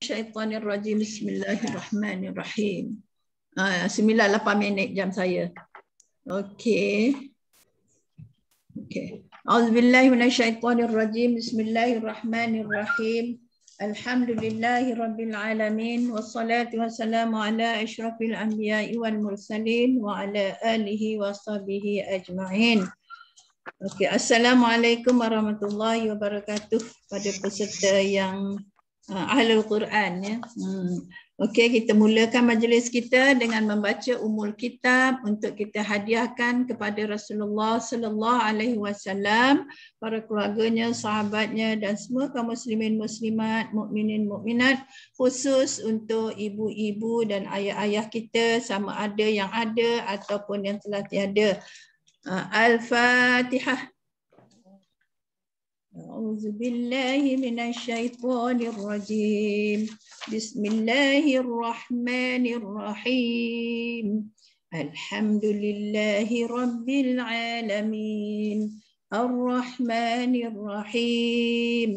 Syaitanirrajim. Bismillahirrahmanirrahim. 9:08 jam saya. Okey. Auzubillahi minasyaitonirrajim. Bismillahirrahmanirrahim. Alhamdulillahirabbil alamin wassalatu wassalamu ala asyrafil anbiya'i wal mursalin wa ala alihi washabihi ajma'in. Okey, assalamualaikum warahmatullahi wabarakatuh pada peserta yang Ahlul Quran ya. Okey, kita mulakan majlis kita dengan membaca Ummul Kitab untuk kita hadiahkan kepada Rasulullah sallallahu alaihi wasallam, para keluarganya, sahabatnya dan semua kaum muslimin muslimat, mukminin mukminat, khusus untuk ibu-ibu dan ayah-ayah kita sama ada yang ada ataupun yang telah tiada. Al-Fatihah. أعوذ بالله من الشيطان الرجيم بسم الله الرحمن الرحيم الحمد لله رب العالمين الرحمن الرحيم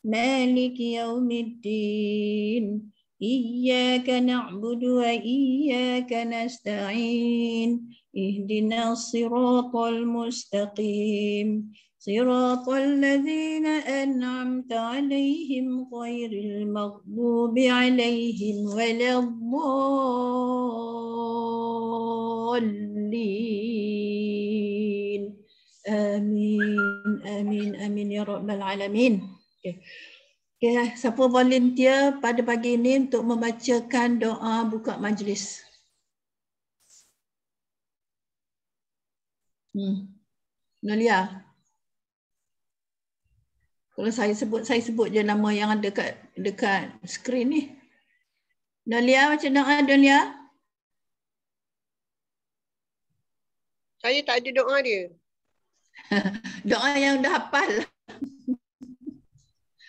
مالك يوم الدين إياك نعبد وإياك نستعين اهدنا الصراط المستقيم صراط الذين أنعمت عليهم غير المغضوب عليهم ولا الضالين آمين آمين آمين يا رب العالمين. Okay, siapa volunteer pada pagi ini untuk membacakan doa buka majlis? Nalia. Kalau saya sebut je nama yang ada dekat skrin ni. Dalia, macam doa Dalia? Saya tak ada doa dia. Doa yang dah hafal.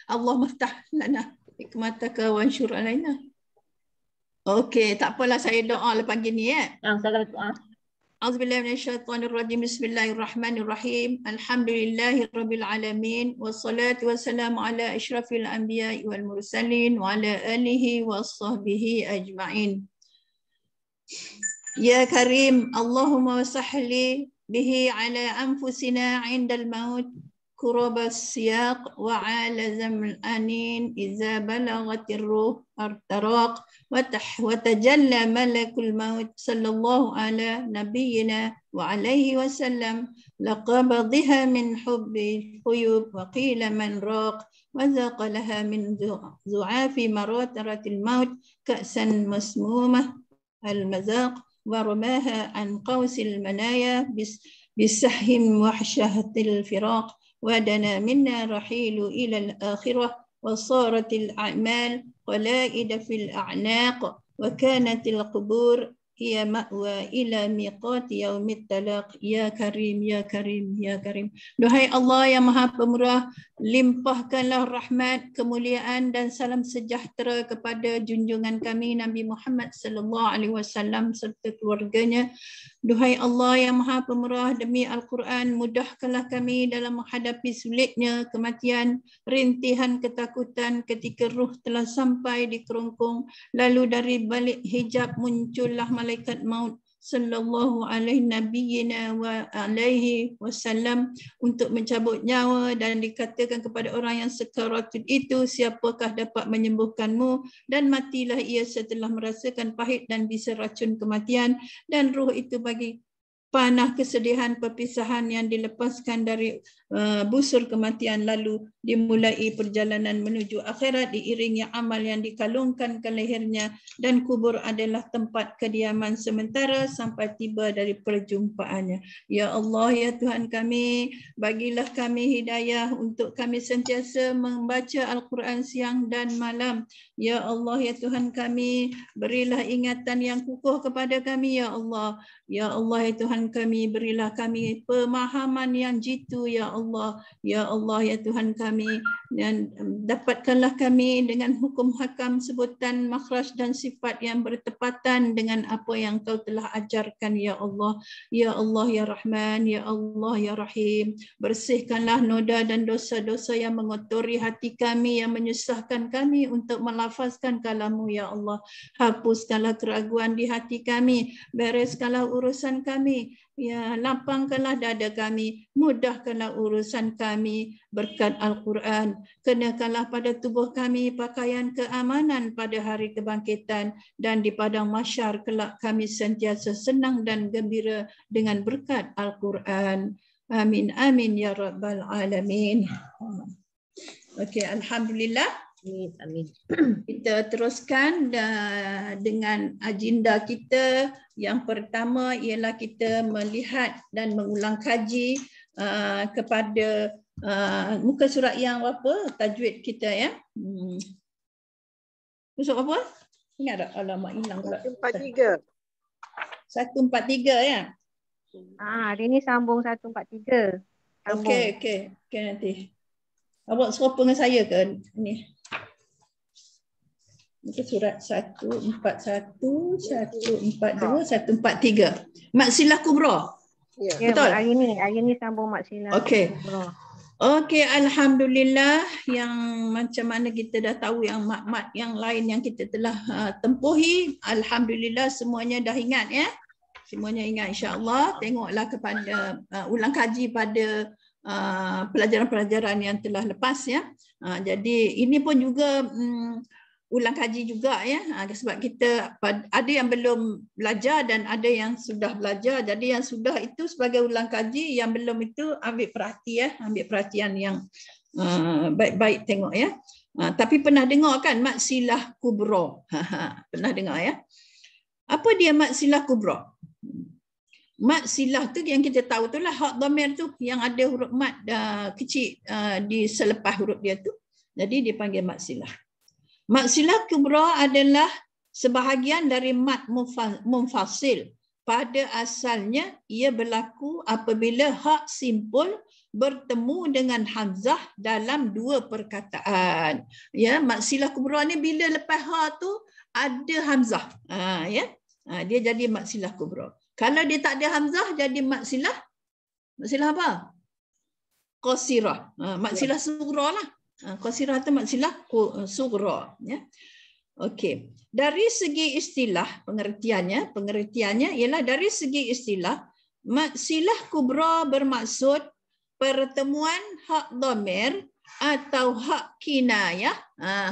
Allah maftah lana hikmataka wa ansyur alaina. Okey, tak apalah saya doa lepas gini ya. Saya doa. Auzubillahi minasyaitonirrajim. Bismillahirrahmanirrahim. Alhamdulillahirabbil alamin wassalatu wassalamu ala asyrafil anbiya'i wal mursalin wa ala alihi washabbihi ajma'in. Ya Karim, Allahumma wasahli bihi ala anfusina 'indal maut kurabas siyaq wa 'ala zam'al anin idza balagatir ruh artaraq wa tajalla malakul maut sallallahu ala nabiyyina wa alaihi wasallam laqabadhiha min hubbi khuyub wa qila man raq wa zaqalaha min zu'afi marataratil maut ka'san masmumah al-mazaq wa ramaha an qawsil manaya bisahim wahshahatil firaq wa dana minna rahilu ila al-akhirah wa saratil a'mal قلائد في الأعناق وكانت القبور هي مأوى إلى ميقات يوم التلاق يا كريم يا كريم يا كريم. Duhai Allah yang Maha Pemurah, limpahkanlah rahmat, kemuliaan dan salam sejahtera kepada junjungan kami Nabi Muhammad sallallahu alaihi wasallam serta keluarganya. Duhai Allah yang Maha Pemurah, demi Al-Quran, mudahkanlah kami dalam menghadapi sulitnya kematian, rintihan ketakutan ketika ruh telah sampai di kerongkong, lalu dari balik hijab muncullah malaikat maut sallallahu alaihi nabiyyina wa alaihi wasallam untuk mencabut nyawa, dan dikatakan kepada orang yang sekaratul itu, siapakah dapat menyembuhkanmu, dan matilah ia setelah merasakan pahit dan bisa racun kematian, dan ruh itu bagi panah kesedihan perpisahan yang dilepaskan dari busur kematian, lalu dimulai perjalanan menuju akhirat diiringi amal yang dikalungkan ke lehernya, dan kubur adalah tempat kediaman sementara sampai tiba dari perjumpaannya. Ya Allah, ya Tuhan kami, bagilah kami hidayah untuk kami sentiasa membaca Al-Quran siang dan malam. Ya Allah, ya Tuhan kami, berilah ingatan yang kukuh kepada kami, ya Allah. Ya Allah, ya Tuhan kami, berilah kami pemahaman yang jitu, ya Allah. Ya Allah, ya Tuhan kami, kami, dan dapatkanlah kami dengan hukum hakam, sebutan, makhraj dan sifat yang bertepatan dengan apa yang Kau telah ajarkan, ya Allah. Ya Allah, ya Rahman, ya Allah, ya Rahim. Bersihkanlah noda dan dosa-dosa yang mengotori hati kami, yang menyusahkan kami untuk melafazkan kalam-Mu, ya Allah. Hapuskanlah keraguan di hati kami, bereskanlah urusan kami, ya, lapangkanlah dada kami, mudahkanlah urusan kami berkat Al-Quran. Kenakanlah pada tubuh kami pakaian keamanan pada hari kebangkitan, dan di padang mahsyar kelak kami sentiasa senang dan gembira dengan berkat Al-Quran. Amin, amin ya rabbal alamin. Okey, alhamdulillah. Amin. Kita teruskan dengan agenda kita. Yang pertama ialah kita melihat dan mengulang kaji kepada muka surat yang apa? Tajwid kita, ya. Muka apa? Ingat tak? Alamak, hilang pula. 143. 143, ya. Hari ni sambung 143. Okey nanti. Awak serupa dengan saya ke ni? Muka surat 141, 142, 143. Maksilah kubra. Ya. Betul? Hari ni sambung maksilah. Okey. Okey, alhamdulillah, yang macam mana kita dah tahu yang mat-mat yang lain yang kita telah tempuhi, alhamdulillah semuanya dah ingat, ya. Semuanya ingat, insya-Allah. Tengoklah kepada ulang kaji pada pelajaran-pelajaran yang telah lepas, ya. Jadi ini pun juga ulang kaji juga, ya, sebab kita ada yang belum belajar dan ada yang sudah belajar. Jadi yang sudah itu sebagai ulang kaji, yang belum itu ambil perhatian yang baik-baik tengok, ya. Tapi pernah dengar kan maksilah kubra? Pernah dengar, ya? Apa dia maksilah kubra? Maksilah tu yang kita tahu tu lah hak dhamir tu yang ada huruf mat kecil di selepas huruf dia tu. Jadi dipanggil maksilah. Maksilah kubra adalah sebahagian dari mat munfasil. Pada asalnya ia berlaku apabila hak simpul bertemu dengan hamzah dalam dua perkataan. Ya, maksilah kubra ni bila lepas ha tu ada hamzah. Ya. Dia jadi maksilah kubra. Kalau dia tak ada hamzah jadi maksilah apa? Qasirah. Maksilah sughra lah. Qasirah tu maksilah sughra, ya. Okey. Dari segi istilah pengertiannya ialah dari segi istilah maksilah kubra bermaksud pertemuan hak dhamir atau hak kinayah.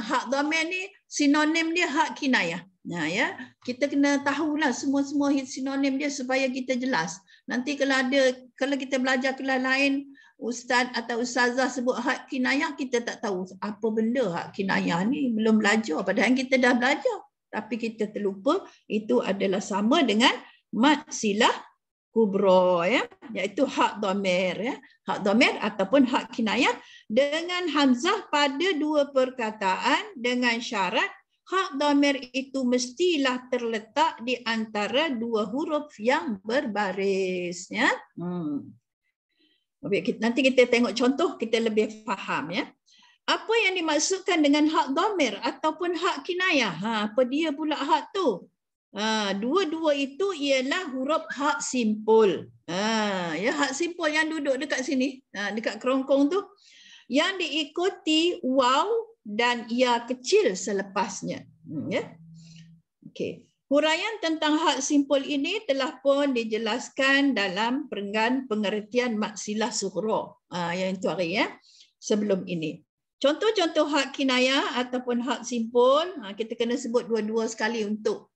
Hak dhamir ni sinonim dia hak kinayah. Ya, kita kena tahulah semua sinonim dia supaya kita jelas. Nanti kalau kita belajar kelas lain, ustaz atau ustazah sebut hak kinayah, kita tak tahu apa benda hak kinayah ni, belum belajar padahal kita dah belajar. Tapi kita terlupa itu adalah sama dengan maksilah kubra, ya, iaitu hak dhamir, ya. Hak dhamir ataupun hak kinayah dengan hamzah pada dua perkataan dengan syarat hak dhamir itu mestilah terletak di antara dua huruf yang berbaris, ya. Nanti kita tengok contoh, kita lebih faham, ya. Apa yang dimaksudkan dengan hak dhamir ataupun hak kinayah? Apa dia pula hak tu? Dua-dua itu ialah huruf hak simpul. Ya, hak simpul yang duduk dekat sini, dekat kerongkong tu, yang diikuti waw dan ya kecil selepasnya. Ya. Okey. Huraian tentang hak simpul ini telah pun dijelaskan dalam perenggan pengertian maksilah sughra yang itu hari, ya, sebelum ini. Contoh-contoh hak kinayah ataupun hak simpul, kita kena sebut dua-dua sekali untuk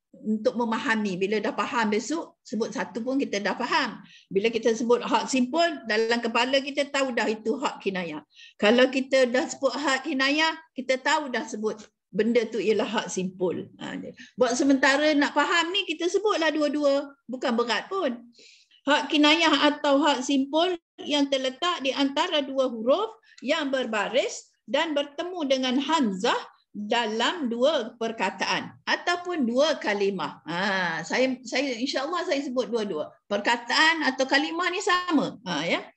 memahami. Bila dah faham besok, sebut satu pun kita dah faham. Bila kita sebut hak simpul, dalam kepala kita tahu dah itu hak kinayah. Kalau kita dah sebut hak kinayah, kita tahu dah sebut benda tu ialah hak simpul. Buat sementara nak faham ni, kita sebutlah dua-dua. Bukan berat pun. Hak kinayah atau hak simpul yang terletak di antara dua huruf yang berbaris dan bertemu dengan hamzah dalam dua perkataan ataupun dua kalimah. Saya insya-Allah saya sebut dua-dua. Perkataan atau kalimah ni sama, ya.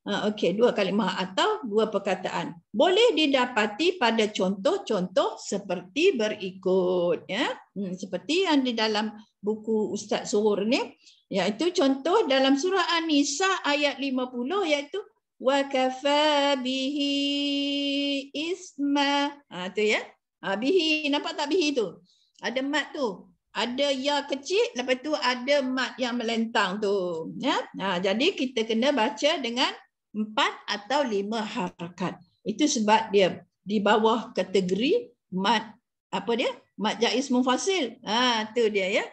Okey, dua kalimah atau dua perkataan. Boleh didapati pada contoh-contoh seperti berikut, ya. Seperti yang di dalam buku Ustaz Surur ni, iaitu contoh dalam surah An-Nisa ayat 50, iaitu wa kafa bihi isma. Tu ya. Bihi, nampak tak bihi tu? Ada mat tu. Ada ya kecil, lepas tu ada mat yang melentang tu, ya. Jadi kita kena baca dengan 4 atau 5 harakat. Itu sebab dia di bawah kategori mat, apa dia? Mat jaiz munfasil. Tu dia, ya.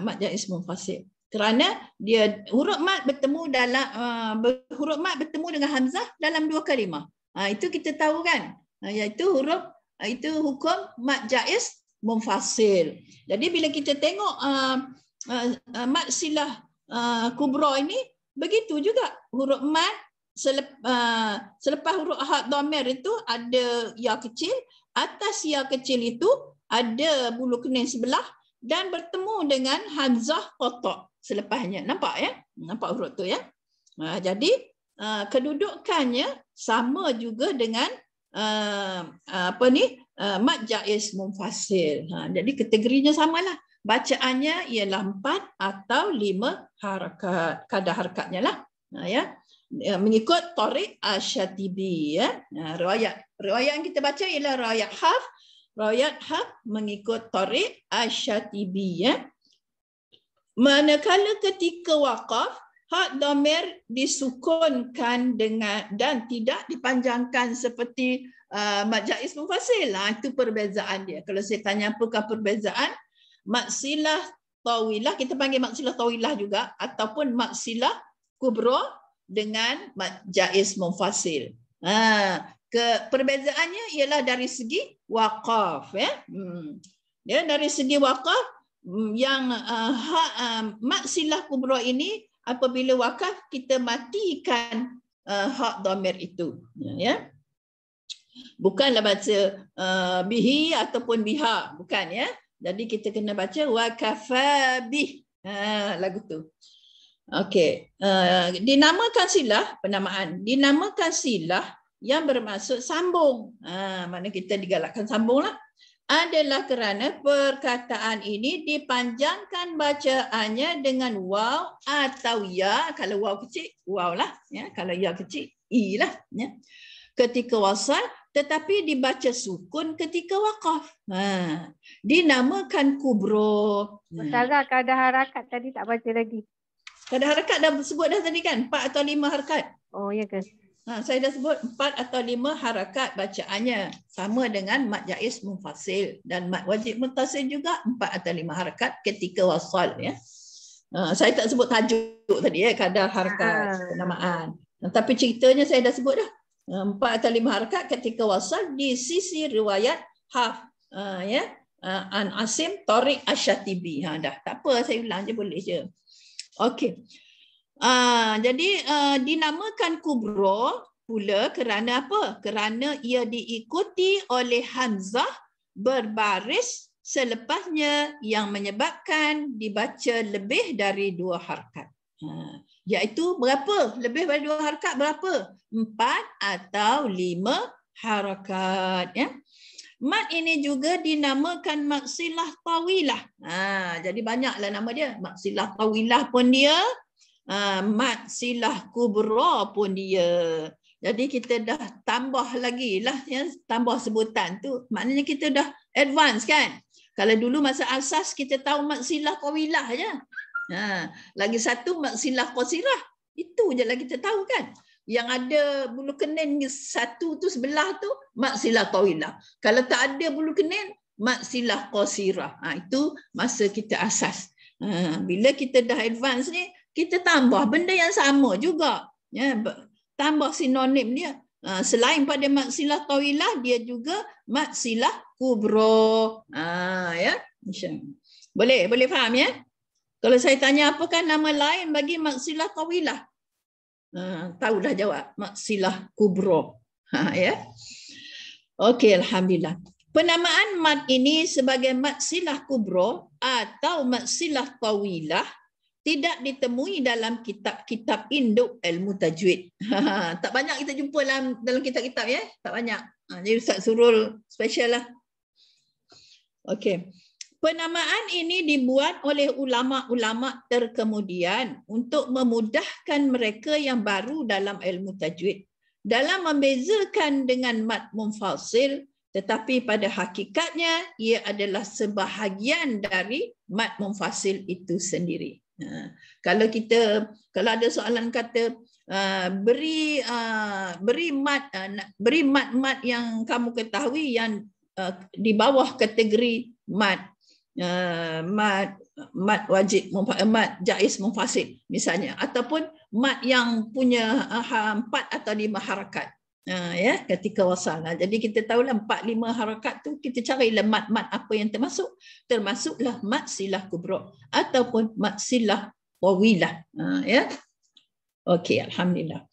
Mat jaiz munfasil. Kerana dia huruf mat bertemu dalam huruf mat bertemu dengan hamzah dalam dua kalimah. Itu kita tahu kan? Iaitu huruf itu hukum mat jaiz munfasil. Jadi bila kita tengok mat silah kubra ini, begitu juga huruf mat selepas huruf had dhamir itu ada ya kecil, atas ya kecil itu ada bulu kening sebelah dan bertemu dengan hamzah qata selepasnya. Nampak ya? Nampak huruf tu ya? Jadi kedudukannya sama juga dengan mat jaiz munfasil. Jadi kategorinya samalah. Bacaannya ialah 4 atau 5 harakat. Kadar harakatnya lah. Ya. Mengikut Tariq Asy-Syatibi, ya. Riwayat yang kita baca ialah riwayat Hafs. Riwayat Hafs mengikut Tariq Asy-Syatibi, ya. Manakala ketika waqaf, had dhamir disukunkan dengan dan tidak dipanjangkan seperti mat jaiz munfasil. Itu perbezaan dia. Kalau saya tanya apakah perbezaan mat silah tawilah, kita panggil mat silah tawilah juga, ataupun mat silah kubra dengan mat jaiz munfasil. Perbezaannya ialah dari segi waqaf, ya. Ya, dari segi waqaf yang mat silah kubra ini apabila wakaf kita matikan hak dhamir itu, ya. Bukanlah baca bihi ataupun biha, bukan, ya. Jadi kita kena baca wa kafa bih. Lagu tu. Okey, dinamakan silah, penamaan dinamakan silah yang bermaksud sambung. Mana kita digalakkan sambunglah. Adalah kerana perkataan ini dipanjangkan bacaannya dengan waw atau ya. Kalau waw kecil, waw lah, ya. Kalau ya kecil, i lah, ya. Ketika wasal, tetapi dibaca sukun ketika waqaf. Dinamakan kubro. Ustazah, kadar harakat tadi tak baca lagi. Kadar harakat dah sebut dah tadi kan, 4 atau 5 harakat. Oh, ya ke? Saya dah sebut 4 atau 5 harakat bacaannya. Sama dengan mat jaiz munfasil. Dan mat wajib muttasil juga 4 atau 5 harakat ketika wasal, ya. Saya tak sebut tajuk tadi, ya, kadar harakat penamaan. Tapi ceritanya saya dah sebut dah. 4 atau 5 harakat ketika wasal di sisi riwayat Hafs, ya. An Asim Tariq Asy-Syatibi. Dah. Tak apa, saya ulang je, boleh je. Okey. Jadi dinamakan kubro pula kerana apa? Kerana ia diikuti oleh hamzah berbaris selepasnya yang menyebabkan dibaca lebih dari 2 harakat. Iaitu berapa? Lebih dari 2 harakat berapa? 4 atau 5 harakat, ya. Mat ini juga dinamakan mat silah tawilah. Jadi banyaklah nama dia. Mat silah tawilah pun dia. Mat silah kubra pun dia. Jadi kita dah tambah lagi lah, ya, tambah sebutan tu. Maknanya kita dah advance kan. Kalau dulu masa asas kita tahu mat silah tawilah je. Lagi satu mat silah qasirah. Itu je lah kita tahu kan. Yang ada bulu kening satu tu sebelah tu mat silah tawilah. Kalau tak ada bulu kening, mat silah qasirah. Itu masa kita asas. Bila kita dah advance ni, kita tambah benda yang sama juga, ya, tambah sinonim dia. Selain pada mat silah tawilah, dia juga mat silah kubra. Ya, boleh faham, ya? Kalau saya tanya apakah nama lain bagi mat silah tawilah? Tahu dah jawab, mat silah kubra. Ya. Okey, alhamdulillah. Penamaan mat ini sebagai mat silah kubra atau mat silah tawilah tidak ditemui dalam kitab-kitab induk ilmu tajwid. Tak banyak kita jumpa dalam kitab-kitab ya, tak banyak. Jadi Ustaz Surul special lah. Okey. Penamaan ini dibuat oleh ulama-ulama terkemudian untuk memudahkan mereka yang baru dalam ilmu tajwid dalam membezakan dengan mad munfasil, tetapi pada hakikatnya ia adalah sebahagian dari mad munfasil itu sendiri. Kalau ada soalan kata beri mad yang kamu ketahui yang di bawah kategori mad wajib, mad jaiz munfasil misalnya, ataupun mad yang punya 4 atau 5 harakat ya ketika wasal. Jadi kita tahulah 4-5 harakat tu kita carilah mad apa yang termasuklah mad silah kubra ataupun mad silah wawilah ya. Okey, alhamdulillah.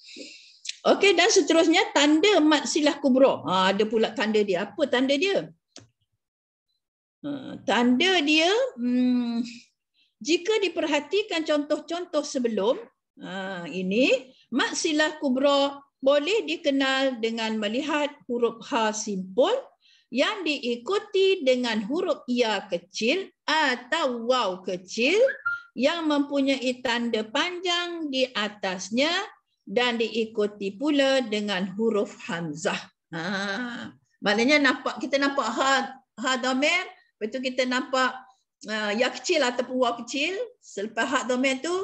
Okey, dan seterusnya tanda mad silah kubra. Ada pula tanda dia. Apa tanda dia? Tanda dia jika diperhatikan contoh-contoh sebelum ini, mad silah kubra boleh dikenal dengan melihat huruf H simpul yang diikuti dengan huruf ya kecil atau waw kecil yang mempunyai tanda panjang di atasnya dan diikuti pula dengan huruf hamzah. Maknanya kita nampak ha dhamir, lepas tu kita nampak ya kecil ataupun waw kecil. Selepas ha dhamir tu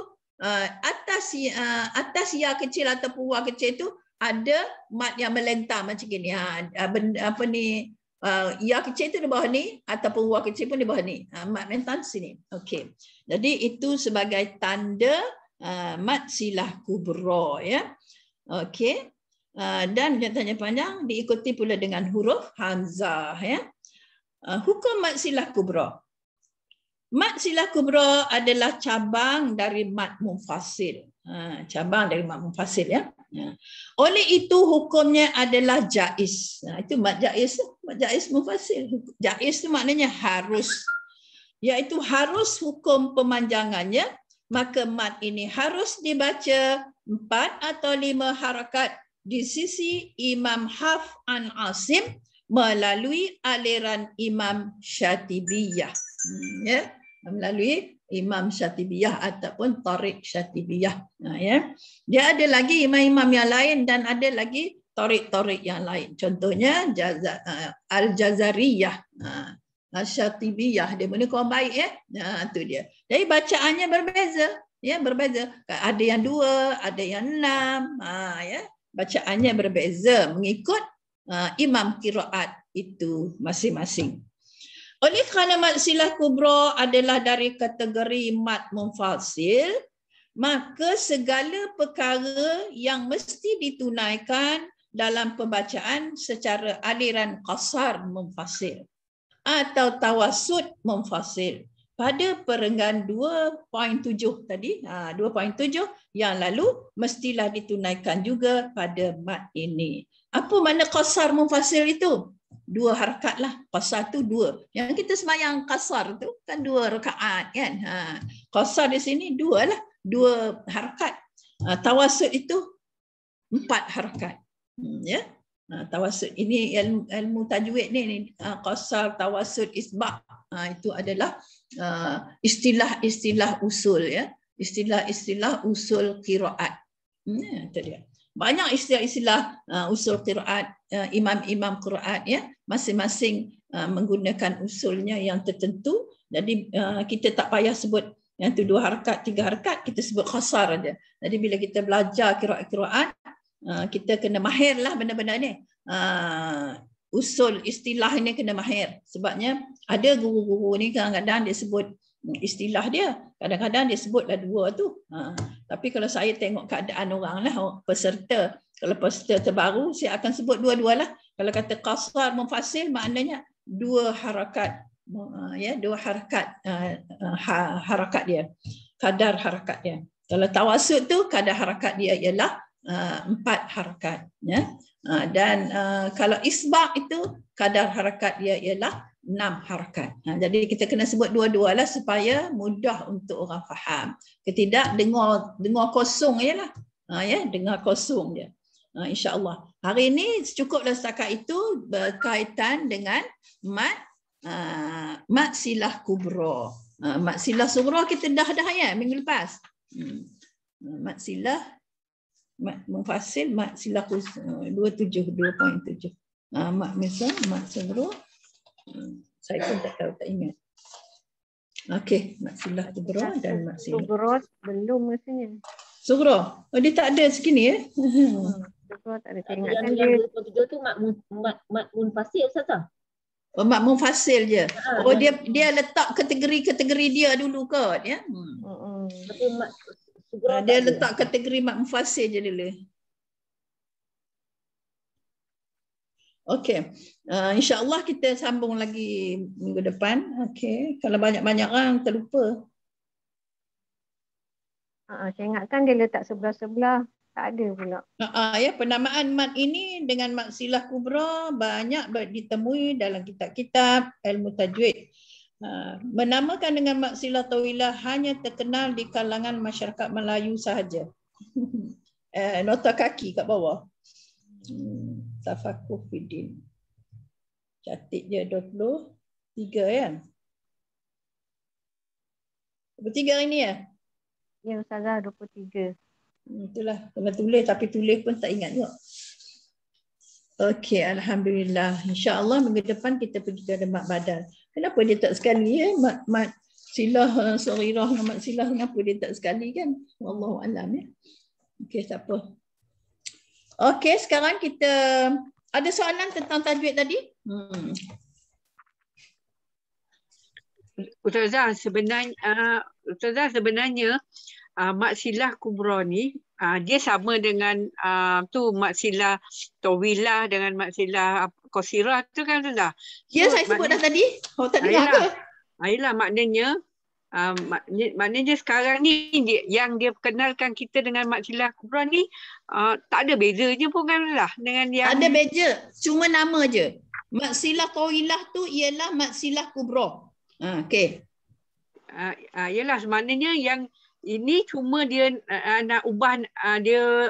atas ya kecil ataupun waw kecil tu ada mad yang melentang macam gini. Ya kecil tu di bawah ni ataupun waw kecil pun di bawah ni. Mad melentang sini. Okey. Jadi itu sebagai tanda mad silah kubra ya. Okey. Dan dia tanya panjang diikuti pula dengan huruf hamzah ya. Hukum mad silah kubra. Mad silah kubra adalah cabang dari mad munfasil. Cabang dari mad munfasil ya. Oleh itu hukumnya adalah jaiz. Itu mad jaiz. Mad jaiz munfasil. Jaiz itu maknanya harus. Iaitu harus hukum pemanjangannya. Maka mad ini harus dibaca 4 atau 5 harakat di sisi Imam Hafs an Asim melalui aliran Imam Syatibiyah. Ya, melalui Imam Syatibiyah ataupun Tariq Syatibiyah. Ya. Dia ada lagi imam-imam yang lain dan ada lagi tariq-tariq yang lain. Contohnya Al-Jazariyah, Al-Syatibiyah. Dia benda kurang baik ya. Itu dia. Jadi bacaannya berbeza. Ya, berbeza. Ada yang 2, ada yang 6. Ya. Bacaannya berbeza mengikut imam qiraat itu masing-masing. Oleh kerana mad silah kubra adalah dari kategori mad munfasil, maka segala perkara yang mesti ditunaikan dalam pembacaan secara aliran qasar munfasil atau tawassut munfasil pada perenggan 2.7 tadi, 2.7 yang lalu mestilah ditunaikan juga pada mad ini. Apa makna qasar munfasil itu? 2 harakat lah. Qasar tu 2. Yang kita sembahyang qasar tu kan 2 rakaat kan. Qasar di sini 2 lah. 2 harakat. Tawassut itu 4 harakat. Ya. Tawassut ini ilmu tajwid ni. Qasar, tawassut, isbaq. Itu adalah istilah-istilah usul ya. Istilah-istilah usul qiraat. Itu dia. Banyak istilah-istilah usul qiraat, imam-imam qiraat ya, masing-masing menggunakan usulnya yang tertentu. Jadi kita tak payah sebut yang tu 2 harakat, 3 harakat, kita sebut qasar aja. Jadi bila kita belajar qiraat, kita kena mahirlah benda-benda ni. Usul istilah ini kena mahir. Sebabnya ada guru-guru ni kadang-kadang dia sebut istilah dia, kadang-kadang dia sebutlah 2 tu. Tapi kalau saya tengok keadaan orang lah, peserta, kalau peserta terbaru saya akan sebut 2-2 lah. Kalau kata qasar munfasil maknanya 2 harakat, ya, 2 harakat, harakat dia, kadar harakat dia. Kalau tawassut tu kadar harakat dia ialah 4 harakat ya. Dan kalau isbaq itu kadar harakat dia ialah harakat. Jadi kita kena sebut dua-dua lah supaya mudah untuk orang faham. Ketidak dengar kosong je lah. Ya, dengar kosong je. InsyaAllah. Hari ini cukuplah setakat itu berkaitan dengan mat silah kubra. Mat silah sughra kita dah ya minggu lepas. Mat silah mufasil mat silah 2.7. Mat misal mat sughra. Saya pun tak tahu, tak ingat. Okey, mat silah kubra dan mat silah Sughra belum rasanya. sughra. Oh, dia tak ada segini ya? Sughra tak ada. Saya Yang ingatkan yang dia 27 tu mat munfasil Ustaz tak? Oh, mat munfasil je. Oh, dia letak kategori-kategori dia dulu kot ya. Tapi mat sughra Dia tak ada. letak kategori mat munfasil je dulu. Okey. InsyaAllah kita sambung lagi minggu depan. Okey. Kalau banyak-banyak orang terlupa. saya ingatkan dia letak sebelah-sebelah. Tak ada pula. Ya, penamaan mat ini dengan mat silah kubra banyak ditemui dalam kitab-kitab ilmu tajwid. Menamakan dengan mat silah tawilah hanya terkenal di kalangan masyarakat Melayu sahaja. Nota kaki kat bawah. Tafakuh Fiddin. Catik je 23 kan? 23 hari ni ya? Ya Ustazah 23. Itulah, kena tulis tapi tulis pun tak ingat juga. Okey, Alhamdulillah. InsyaAllah minggu depan kita pergi ke mat badal. Kenapa dia tak sekali ya? Mat silah saghirah dengan mat silah, kenapa dia tak sekali kan? Wallahualam ya. Okey, tak apa. Okey, sekarang kita ada soalan tentang tajwid tadi? Ustazah sebenarnya mat silah kubra ni dia sama dengan tu mat silah tawilah dengan mat silah qasirah tu kan Ustazah? Ya, saya sebut dah tadi. Oh, tak dengar ke? Ayolah maknanya sekarang ni yang dia perkenalkan kita dengan mat silah kubra ni tak ada bezanya pun kan lah dengan yang ada beza, cuma nama je. Mat silah tawilah tu ialah mat silah kubra. Okey. Yalah, maknanya yang ini cuma dia nak ubah dia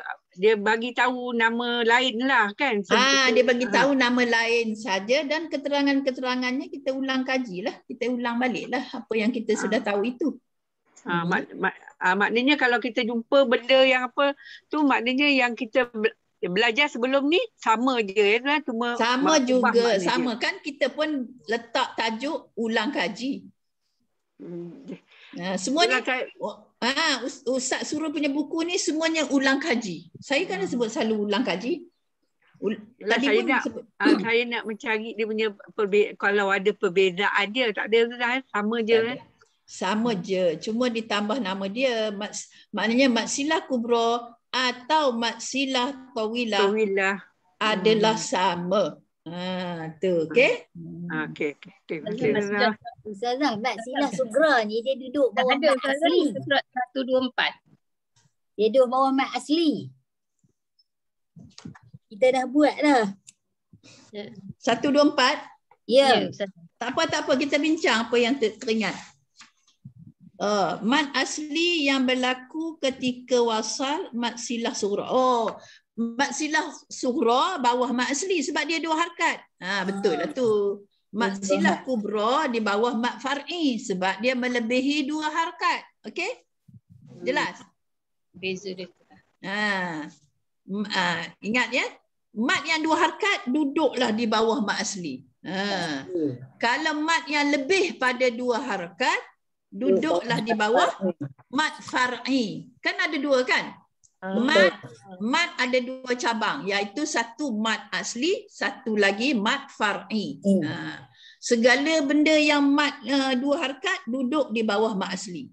bagi tahu nama lain lah kan. Dia bagi tahu nama lain saja dan keterangan-keterangannya kita ulang kajilah, kita ulang baliklah apa yang kita sudah tahu itu. Maknanya kalau kita jumpa benda yang apa tu, maknanya yang kita belajar sebelum ni sama je ya, cuma sama juga, sama kan kita pun letak tajuk ulang kaji. Semuanya Ustaz suruh punya buku ni semuanya ulang kaji. Saya kan sebut selalu ulang kaji. Saya nak mencari dia punya kalau ada perbezaan dia, tak ada dah, sama je. Sama je, cuma ditambah nama dia. Maknanya mat silah kubra atau mat silah tawilah adalah sama. Tu okey. Okey. Ustazah, mat silah sughra ni dia duduk bawah mat asli. 124. Dia duduk bawah mat asli. Kita dah buat dah. 124? Ya. Tak apa, kita bincang apa yang teringat. Mat asli yang berlaku ketika wasal mat silah sughra. Mat silah sughra bawah mat asli sebab dia dua harakat. Betul lah tu. Mat silah kubra di bawah mat far'i sebab dia melebihi dua harakat. Okey? Jelas? Beza dia. Ingat ya? Mat yang dua harakat duduklah di bawah mat asli. Kalau mat yang lebih pada dua harakat duduklah di bawah mat far'i. Kan ada dua kan? Mat ada dua cabang, iaitu satu mat asli, satu lagi mat far'i. Segala benda yang mat dua harakat duduk di bawah mat asli.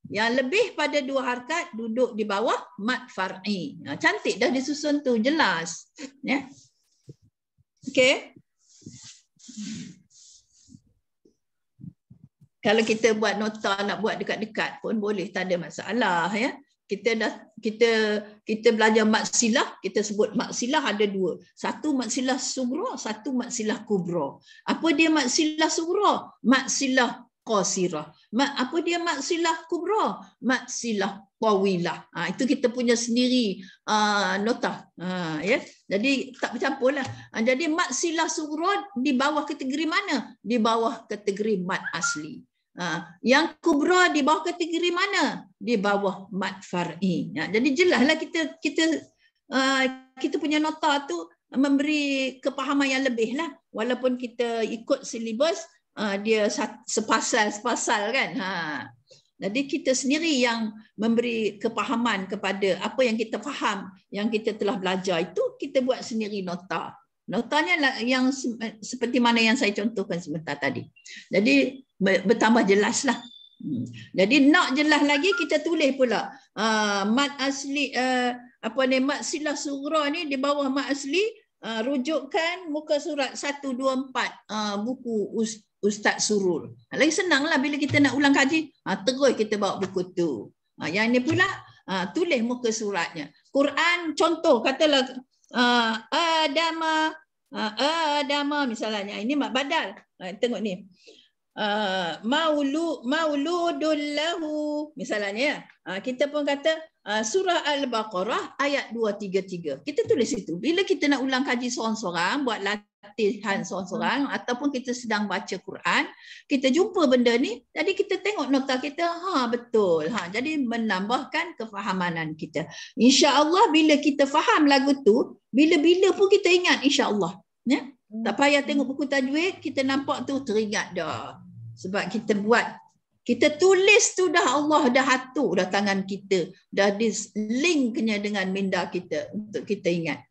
Yang lebih pada dua harakat duduk di bawah mat far'i. Cantik dah disusun tu, jelas. Ya. Okey. Kalau kita buat nota nak buat dekat-dekat pun boleh, tak ada masalah ya. kita belajar mat silah, kita sebut mat silah ada dua. Satu mat silah sughra, satu mat silah kubra. Apa dia mat silah sughra? Mat silah qasirah. Apa dia mat silah kubra? Mat silah tawilah. Itu kita punya sendiri nota. Ya. Jadi tak bercampurlah. Jadi mat silah sughra di bawah kategori mana? Di bawah kategori mat asli. Yang kubra di bawah kategori mana? Di bawah mat far'i. Jadi jelaslah kita punya nota tu memberi kepahaman yang lebih lah. Walaupun kita ikut silibus, dia sepasal kan. Jadi kita sendiri yang memberi kepahaman kepada apa yang kita faham, yang kita telah belajar itu, kita buat sendiri nota. Notanya lah yang seperti mana yang saya contohkan sebentar tadi. Jadi bertambah jelaslah. Jadi nak jelas lagi kita tulis pula mat asli mat silah sughra ni di bawah mat asli, rujukan muka surat 124 buku Ustaz Surur. Lagi senanglah bila kita nak ulang kaji, terus kita bawa buku tu. Yang ni pula tulis muka suratnya. Quran contoh katalah Adama misalnya, ini mak badal. Tengok ni. Mauludul lahu misalnya. Kita pun kata surah Al-Baqarah ayat 233. Kita tulis itu. Bila kita nak ulang kaji seorang-seorang, buat latihan seorang-seorang, ataupun kita sedang baca Quran, kita jumpa benda ni, jadi kita tengok nota kita, betul. Jadi menambahkan kefahamanan kita. Insya-Allah bila kita faham lagu tu, bila-bila pun kita ingat insya-Allah. Ya? Tak payah tengok buku tajwid, kita nampak tu teringat dah. Sebab kita tulis tu dah, Allah dah atur dah tangan kita, dah linknya dengan minda kita untuk kita ingat.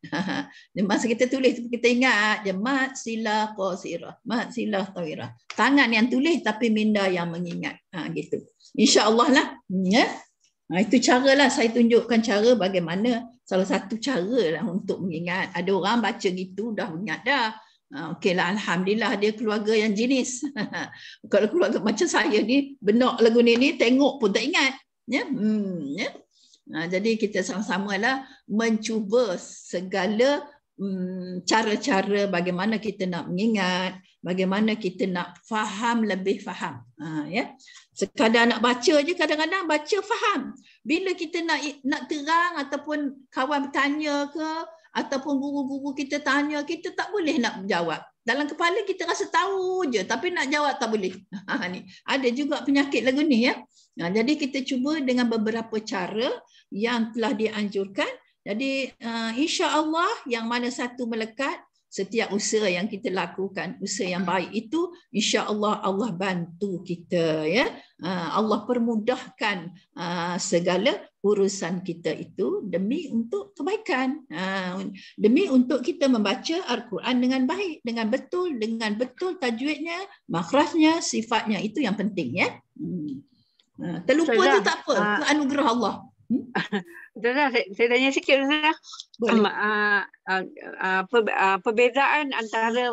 Masa kita tulis tu kita ingat je mat silah qasirah, mat silah tawirah. Tangan yang tulis tapi minda yang mengingat. Gitu. Insya-Allah lah. Ya. Itu caralah saya tunjukkan cara bagaimana, salah satu cara lah untuk mengingat. Ada orang baca gitu dah ingat dah. Okeylah, alhamdulillah dia keluarga yang jenis. Kalau keluarga macam saya ni, benak lagu ni tengok pun tak ingat. Ya. Ya. Jadi kita sama-samalah mencuba segala cara-cara bagaimana kita nak mengingat, bagaimana kita nak faham lebih faham. Ya. Sekadar nak baca je, kadang-kadang baca faham. Bila kita nak terang ataupun kawan bertanya ke, ataupun guru-guru kita tanya, kita tak boleh nak jawab. Dalam kepala kita rasa tahu je, tapi nak jawab tak boleh. Ni ada juga penyakit lagu ni ya. Jadi kita cuba dengan beberapa cara yang telah dianjurkan. Jadi insya-Allah yang mana satu melekat, setiap usaha yang kita lakukan, usaha yang baik itu, insya-Allah Allah bantu kita ya. Allah permudahkan segala urusan kita itu demi untuk kebaikan. Demi untuk kita membaca Al-Quran dengan baik, dengan betul tajwidnya, makhrajnya, sifatnya, itu yang penting ya. Terlupa tu tak apa, itu anugerah Allah. Saya tanya sikit Ustazah. Perbezaan antara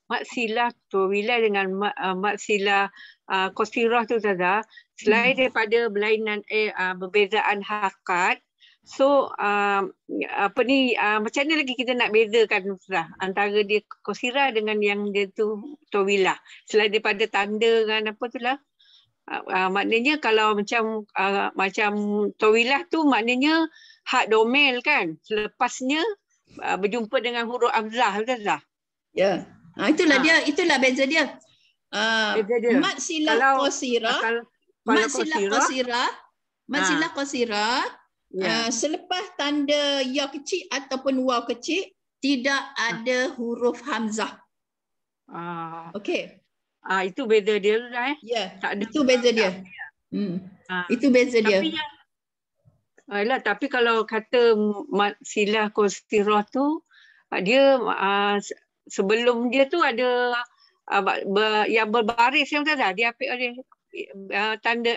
mat silah tawilah dengan mat silah qasirah tu Ustazah, selain daripada berlainan perbezaan harakat, so macam mana lagi kita nak bezakan Ustazah antara dia qasirah dengan yang dia tu tawilah, selain daripada tanda dengan apa tu lah. Maknanya kalau macam tawilah tu maknanya had domel kan, selepasnya berjumpa dengan huruf hamzah Ustazah. Ya. Itulah beza dia. Mat silah qasirah, mat silah qasirah, selepas tanda ya kecil ataupun waw kecil tidak ada huruf hamzah. Okey. Itu beza dia lah Ya, itu beza dia. Itu beza dia. Tapi kalau kata mat silah qasirah tu, dia sebelum dia tu ada yang berbaris yang Ustazah. Dia ambil tanda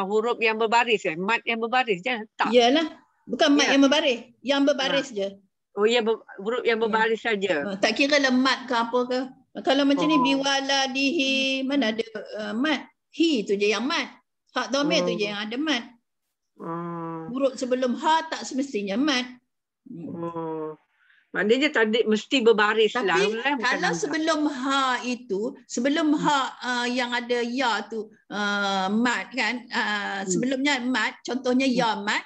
huruf yang berbaris mat yang berbaris je tak? Yalah, bukan mat yang berbaris, yang berbaris je. Oh ya, huruf yang berbaris saja. Tak kira lah mat ke apa ke. Kalau macam ni biwaladihi, mana ada mat? Hi tu je yang mat. Hak dhamir tu je yang ada mat. Huruf sebelum ha tak semestinya mat. Maknanya tadi mesti berbaris lah. Tapi Bukan kalau hamzah. sebelum ha itu, sebelum ha yang ada ya tu mat kan, sebelumnya mat, contohnya ya mat,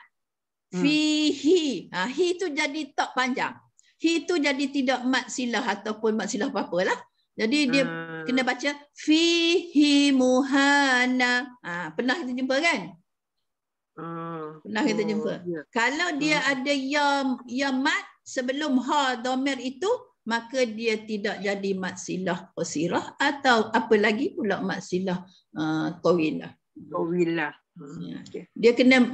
fihi. Hi tu jadi tak panjang. Hi tu jadi tidak mat silah ataupun mat silah apa-apa lah. Jadi dia kena baca fihi muhana. Pernah kita jumpa kan? Pernah kita jumpa. Ya. Kalau dia ada ya mat sebelum ha dhamir itu, maka dia tidak jadi mat silah qasirah atau apa lagi pula mat silah tawilah. Tawilah. Okay. Dia kena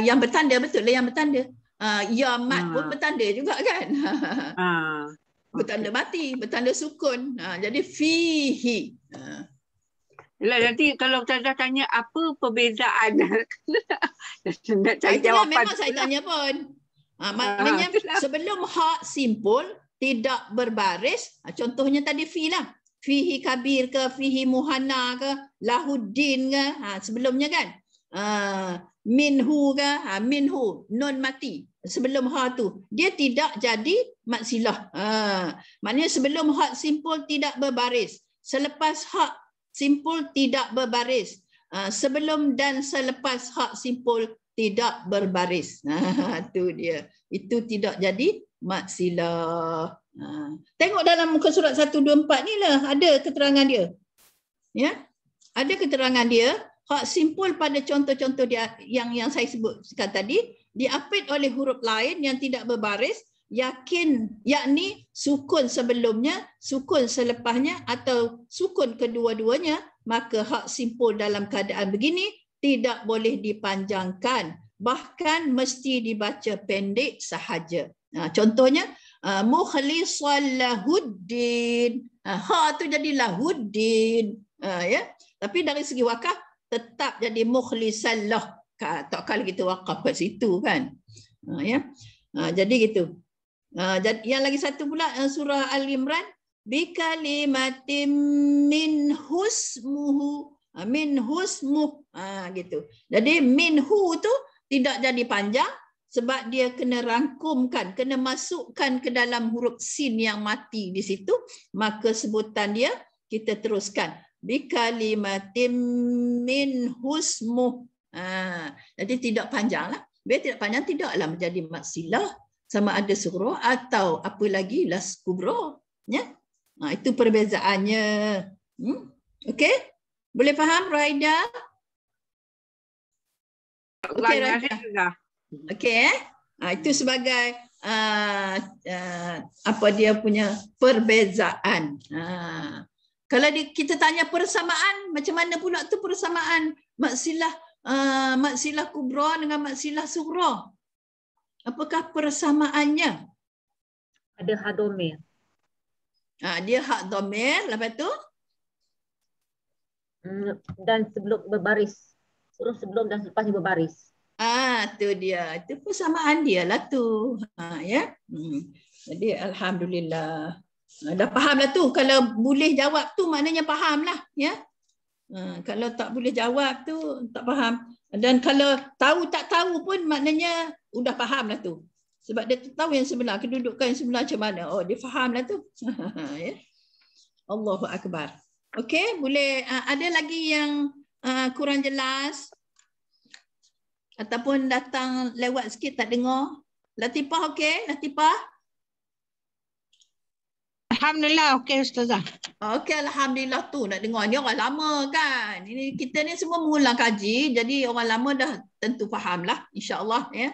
yang bertanda, betul lah yang bertanda. Ya mat pun bertanda juga kan. Bertanda mati, bertanda sukun. Jadi fihi. Yalah, nanti kalau Ustazah tanya apa perbezaan nak cari Itulah jawapan. memang saya tanya pun. Maknanya sebelum ha simpul tidak berbaris, contohnya tadi fi lah. Fihi kabir ke, fihi muhanna ke, lahuddin ke, sebelumnya kan. Minhu ke, minhu, nun mati. Sebelum ha tu, dia tidak jadi mat silah. Maknanya sebelum ha simpul tidak berbaris. Selepas ha simpul tidak berbaris. Sebelum dan selepas ha simpul tidak berbaris. Tu dia. Itu tidak jadi mat silah. Tengok dalam muka surat 124 ni lah ada keterangan dia. Ya. Ada keterangan dia. Hak simpul pada contoh-contoh dia yang saya sebutkan tadi diapit oleh huruf lain yang tidak berbaris, yakni sukun sebelumnya, sukun selepasnya atau sukun kedua-duanya, maka hak simpul dalam keadaan begini tidak boleh dipanjangkan, bahkan mesti dibaca pendek sahaja. Contohnya mukhlishan lahuddin. Ha tu jadi lahuddin. Ya. Tapi dari segi wakaf tetap jadi mukhlishan lah. Tak kala kita wakaf kat situ kan. Ya. Jadi gitu. Yang lagi satu pula surah Al-Imran, bi kalimatin min husmuhu. Min husmuh. Gitu. Jadi minhu tu tidak jadi panjang sebab dia kena rangkumkan, kena masukkan ke dalam huruf sin yang mati di situ, maka sebutan dia kita teruskan bi kalimatin min husmuh. Jadi tidak panjang lah. Bila tidak panjang tidaklah menjadi mat silah, sama ada surah atau apa lagi las kubra. Ya? Itu perbezaannya. Okey? Boleh faham Raida? Okey Raida. Okey itu sebagai apa dia punya perbezaan. Kalau kita tanya persamaan, macam mana pula tu persamaan maksilah kubra dengan maksilah sughra? Apakah persamaannya? Ada ha dhamir. Dia hak dhamir, lepas tu Dan sebelum berbaris. Sebelum dan selepas berbaris. Tu dia. Itu persamaan dia lah tu. Ya. Jadi alhamdulillah. Dah faham lah tu. Kalau boleh jawab tu maknanya faham lah. Ya. Kalau tak boleh jawab tu tak faham. Dan kalau tahu tak tahu pun maknanya udah faham lah tu. Sebab dia tahu yang sebenar, kedudukan yang sebenar macam mana. Oh, dia faham lah tu. Ya. Allahu Akbar. Okey, boleh. Ada lagi yang kurang jelas? Ataupun datang lewat sikit tak dengar? Latifah okey? Latifah? Alhamdulillah, okey Ustazah. Okey, alhamdulillah tu nak dengar. Ni orang lama kan. Ini kita ni semua mengulang kaji, jadi orang lama dah tentu faham lah, insya-Allah ya.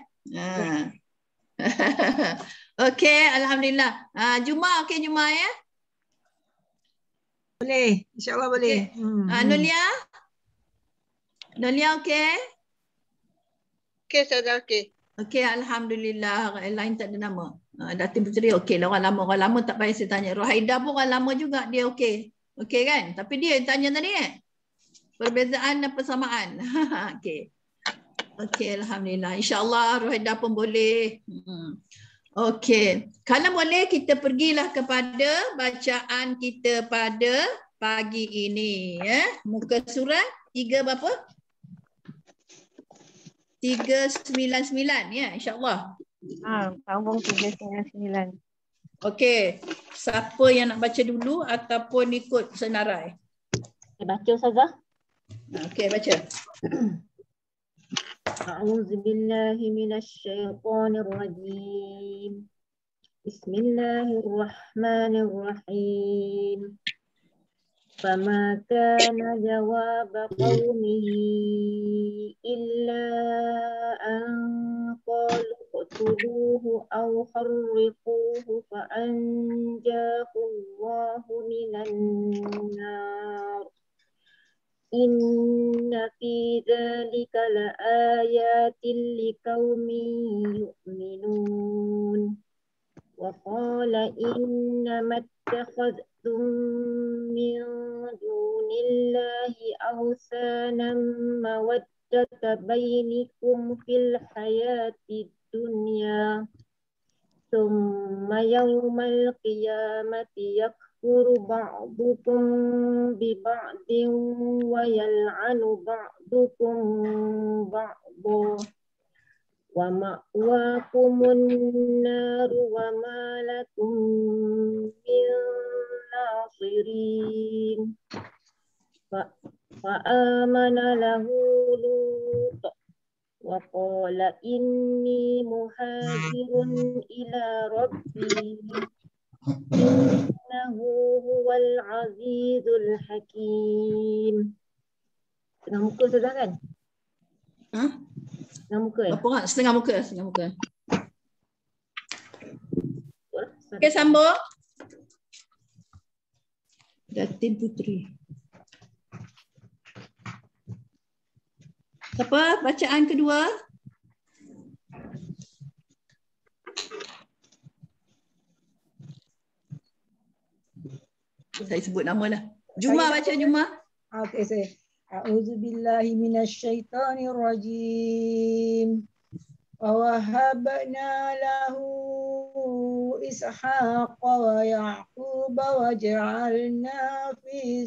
Okey, alhamdulillah. Juma okey Juma ya? Boleh, insya-Allah boleh. Nulia? Nulia okey? Okey Ustazah, okey. Okey, alhamdulillah. Lain tak ada nama. Datin Puteri okey lah, orang lama tak payah saya tanya. Rohaida pun orang lama juga, dia okey. Okey kan? Tapi dia tanya tadi kan? Perbezaan dan persamaan. Okey. Okey, alhamdulillah. InsyaAllah Rohaida pun boleh. Okey. Kalau boleh kita pergilah kepada bacaan kita pada pagi ini. Ya. Muka surat 3 berapa? 3 399 ya, insya-Allah. Sambung 399. Okey. Siapa yang nak baca dulu ataupun ikut senarai? Baca Ustazah. Okey, baca. A'udzu billahi minasyaitonir rajim. Bismillahirrahmanirrahim. Fama kana jawab qaumihi illa an qalu qtuluhu aw harriquhu fa anjahu Allahu minan nar. Inna fi dzalika laayatin liqaumin yu'minun. Wa qala innama ittakhadhtum min dunillahi awsanan mawaddata bainakum fil hayatid dunya. Thumma yawmal qiyamati yakfuru ba'dukum bi ba'din wa yal'anu ba'dukum ba'dha. Wa ma'wakumun naru wa ma lakum min nasirin. Fa'amana lahu Lut wa qala inni muhajirun ila rabbi innahu huwal azizul hakim. Tengah muka sudah kan? Setengah muka ya? Apa kan? Setengah muka, setengah muka. Okey, sambung. Datin Putri. Siapa bacaan kedua? Saya sebut nama lah. Juma baca Juma. Okey, saya. A'udzu billahi minasyaitonir rajim. Wa wahabna lahu Ishaqa wa Yaquba wa ja'alna fi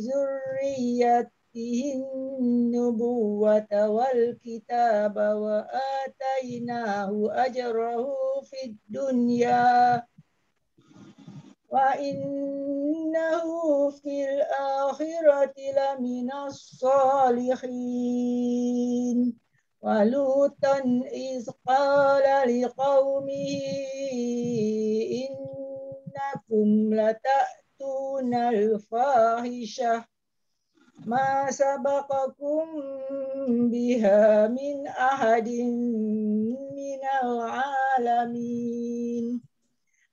zurriyyatihi an-nubuwwata wal kitaba wa atainahu ajrahu fid dunya wa innahu fil akhirati laminas salihin. Wa Lutan iz qala liqaumihi innakum lata'tunal fahishah ma sabaqakum biha min ahadin minal alamin.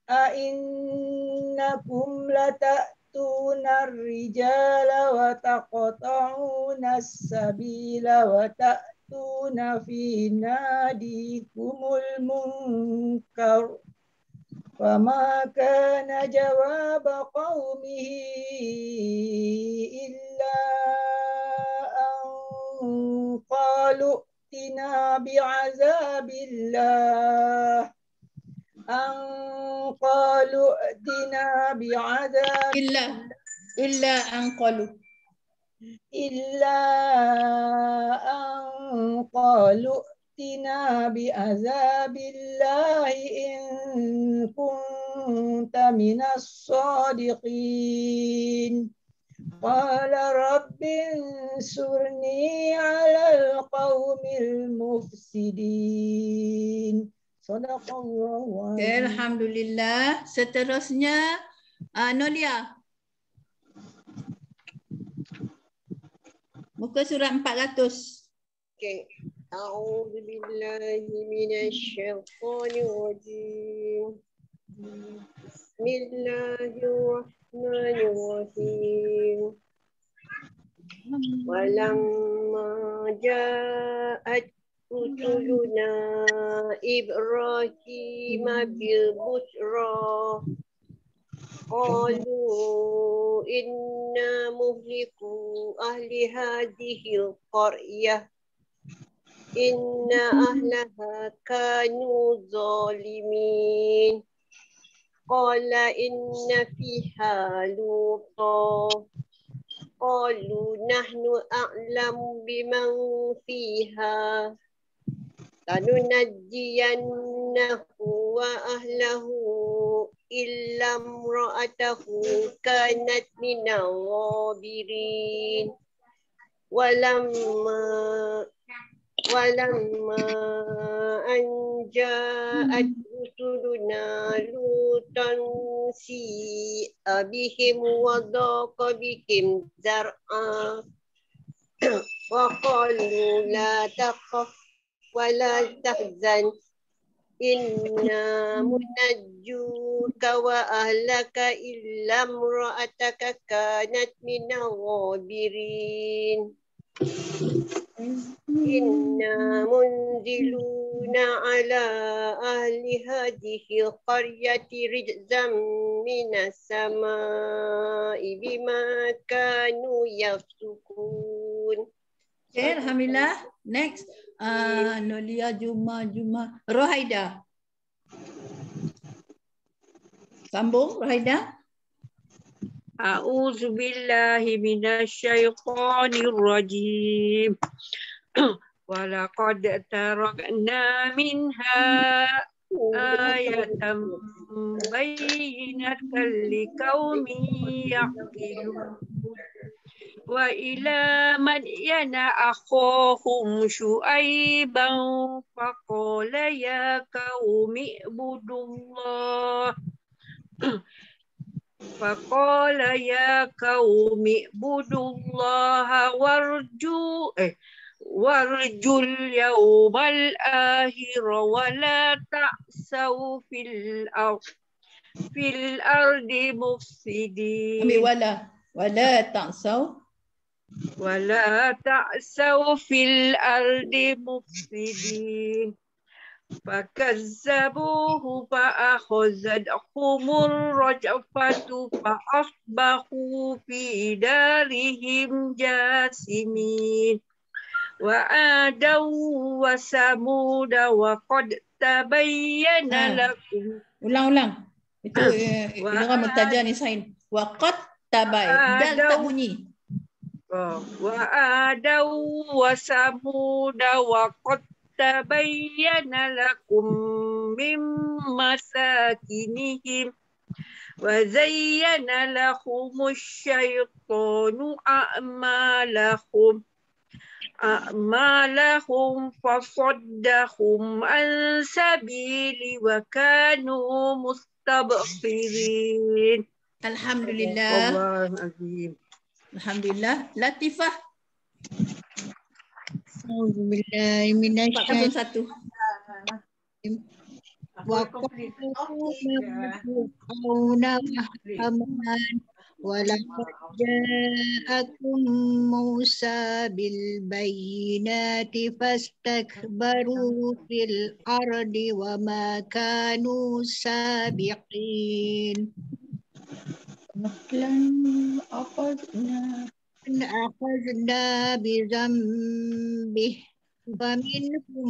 A'innakum lata'tunar rijala wa taqta'una as-sabila wa ta'tuna fi nadikumul munkar. Fama kana jawaba qaumihi illa an qalu tina bi'azabillah. Qalu tina bi'adab Illa an qalu tina bi'azabillahi in kunta minas sadiqin. Qala rabbin surni 'alal qaumil mufsidin. Sadaqallahu. Okay, alhamdulillah. Seterusnya Nolia. Muka surat 400. Okey. A'udzu billahi minasyaitonir rajim. Bismillahirrahmanirrahim. Walamma ja'at rusuluna Ibrahim bil bushra qalu inna muhliku ahli hadhihi al-qaryah inna ahlaha kanu zalimin. Qala inna fiha lutan وقالوا نحن أعلم بمن فيها لننجينه وأهله إلا امرأته كانت من الغابرين ولما أن جاءت رسلنا لوطا سيء بهم وضاق بهم ذرعا وقالوا لا تخف ولا تحزن إنا منجوك وأهلك إلا امرأتك كانت من الغابرين إنا منزلون على أهل هذه القرية رجزا من السماء بما كانوا يفسقون. Okay, Alhamdulillah. Next, Nolia Juma Rohaida. Sambung Rohaida. A'udzu billahi minasyaitonir rajim. Walaqad tarakna minha ayatan bayyinatan liqaumin yaqilun. Wa ila madyana akhahum syu'aiban faqala ya qaumi ibudullah faqala ya qaumi ibudullaha warjul yawmal akhir wa la ta'saw fil ardi mufsidin. Wala ta'saw fil ardi mufsidin. Fakazzabuhu fa'akhazatuhumur rajfatu fa'asbahu fi darihim jasimin. Wa adaw wa samuda wa qad tabayyana lakum. Ulang. Itu idgham mutajani sain. Wa qad dal tak bunyi. Wa adaw wa samuda wa qad tabayyana lakum min masakinihim wa zayyana lahumus syaitanu a'malahum fasaddahum an sabili wa kanu mustabsirin. Alhamdulillah. Alhamdulillah. Latifah. Alhamdulillah minasyaitonir rajim. Wa qawna Muhammad wa laqad ja'akum Musa bil bayyinati fastakbaru fil ardi wa ma kanu sabiqin. أخذنا بذنبه فمنهم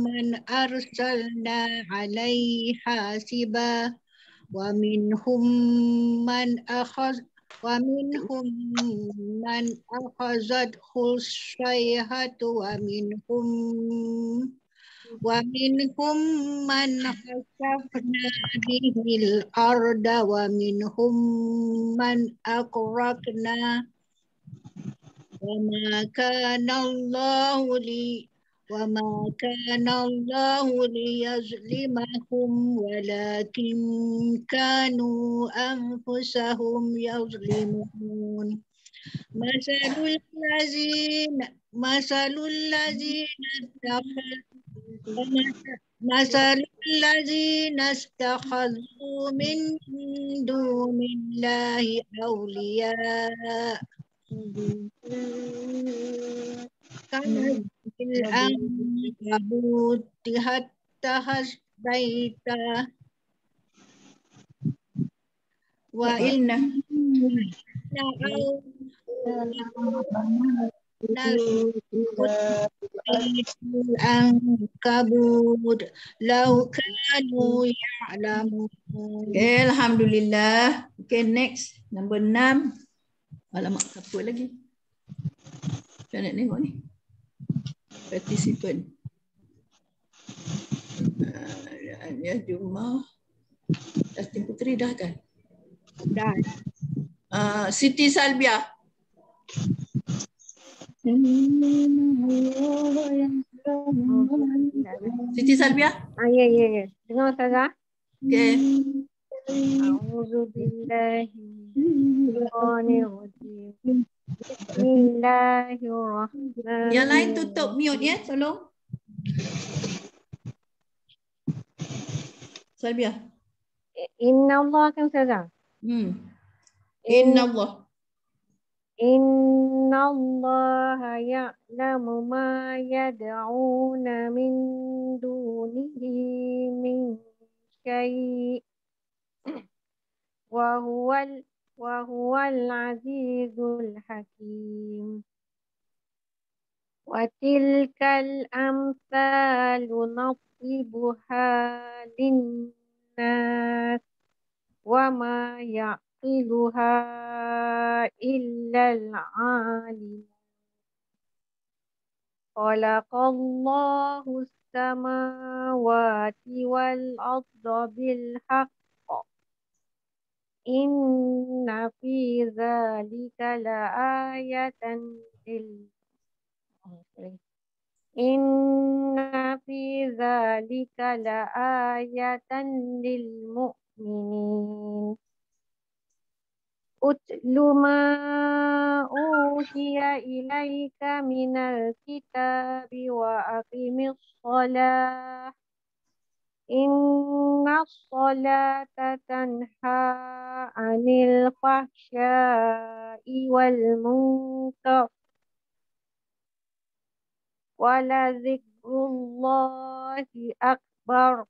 من أرسلنا عليه حاسبا ومنهم من أخذته الصيحة ومنهم من خسفنا به الأرض ومنهم من أغرقنا وما كان الله ليظلمهم ولكن كانوا أنفسهم يظلمون. مثل الذين اتخذوا من دون الله أولياء كالعنكبوت اتخذت بيتا وإن العنكبوت لو كانوا يعلمون. Okay, Alhamdulillah. Okay, next. Number 6. Alamak, siapa lagi? Saya nak tengok ni. Participant. Ya, Juma. Justin Puteri dah kan? Dah. Siti Salbia. Siti Salbia. Ya. Dengar Ustazah? Okay. A'udzu billahi minasyaitonir rajim. Bismillahirrahmanirrahim. Yang lain tutup mute ya, tolong. Salbia. Inna Allah kan Ustazah? Inna Allah. Inna Allah ya'lamu ma yad'una min dunihi min syai' wa huwal azizul hakim. Wa tilkal amsalu nadribuha linnas wa ma yaqiluha illal alim. Khalaqallahu as-samawati wal arda bil haqq. Inna fi dzalika la'ayatan lil mu'minin. Utlu ma uhiya ilaika minal kitabi wa aqimis shalah. Inna sholata tanha anil fahsya'i wal munkar. Wala zikrullahi akbar.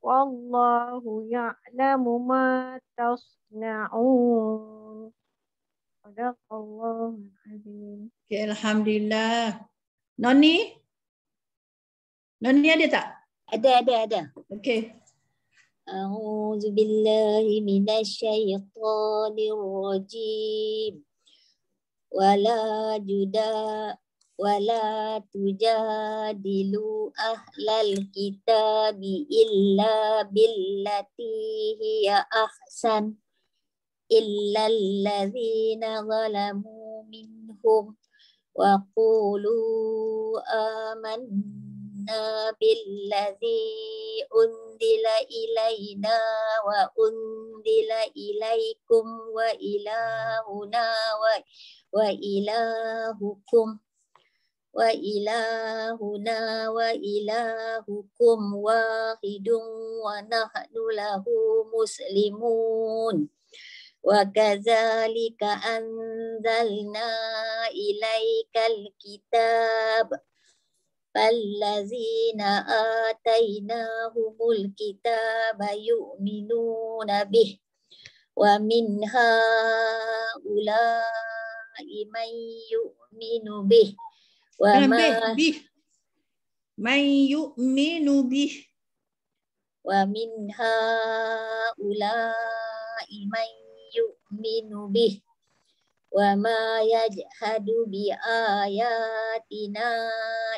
Wallahu ya'lamu ma tasna'un. Sadaqallahul azim. Okay, Alhamdulillah. Noni? Noni ada tak? Ada. Okay. A'udzu billahi minasyaitonir rajim. Wala tujadilu ahlal kitabi illa billati hiya ahsan illa alladzina zalamu minhum wa qulu amanna billadzi undila ilaina wa undila ilaikum wa ilahuna wa ilahukum wa ilahuna wa ilahukum wahidun wa nahnu lahu muslimun. Wa kadzalika anzalna ilaikal kitab fallazina atainahumul kitaba yu'minuna bih wa min haula'i man yu'minu bih wa man yu'minu bih wa min haula'i man yu'minu bih wa ma yajhadu bi ayatina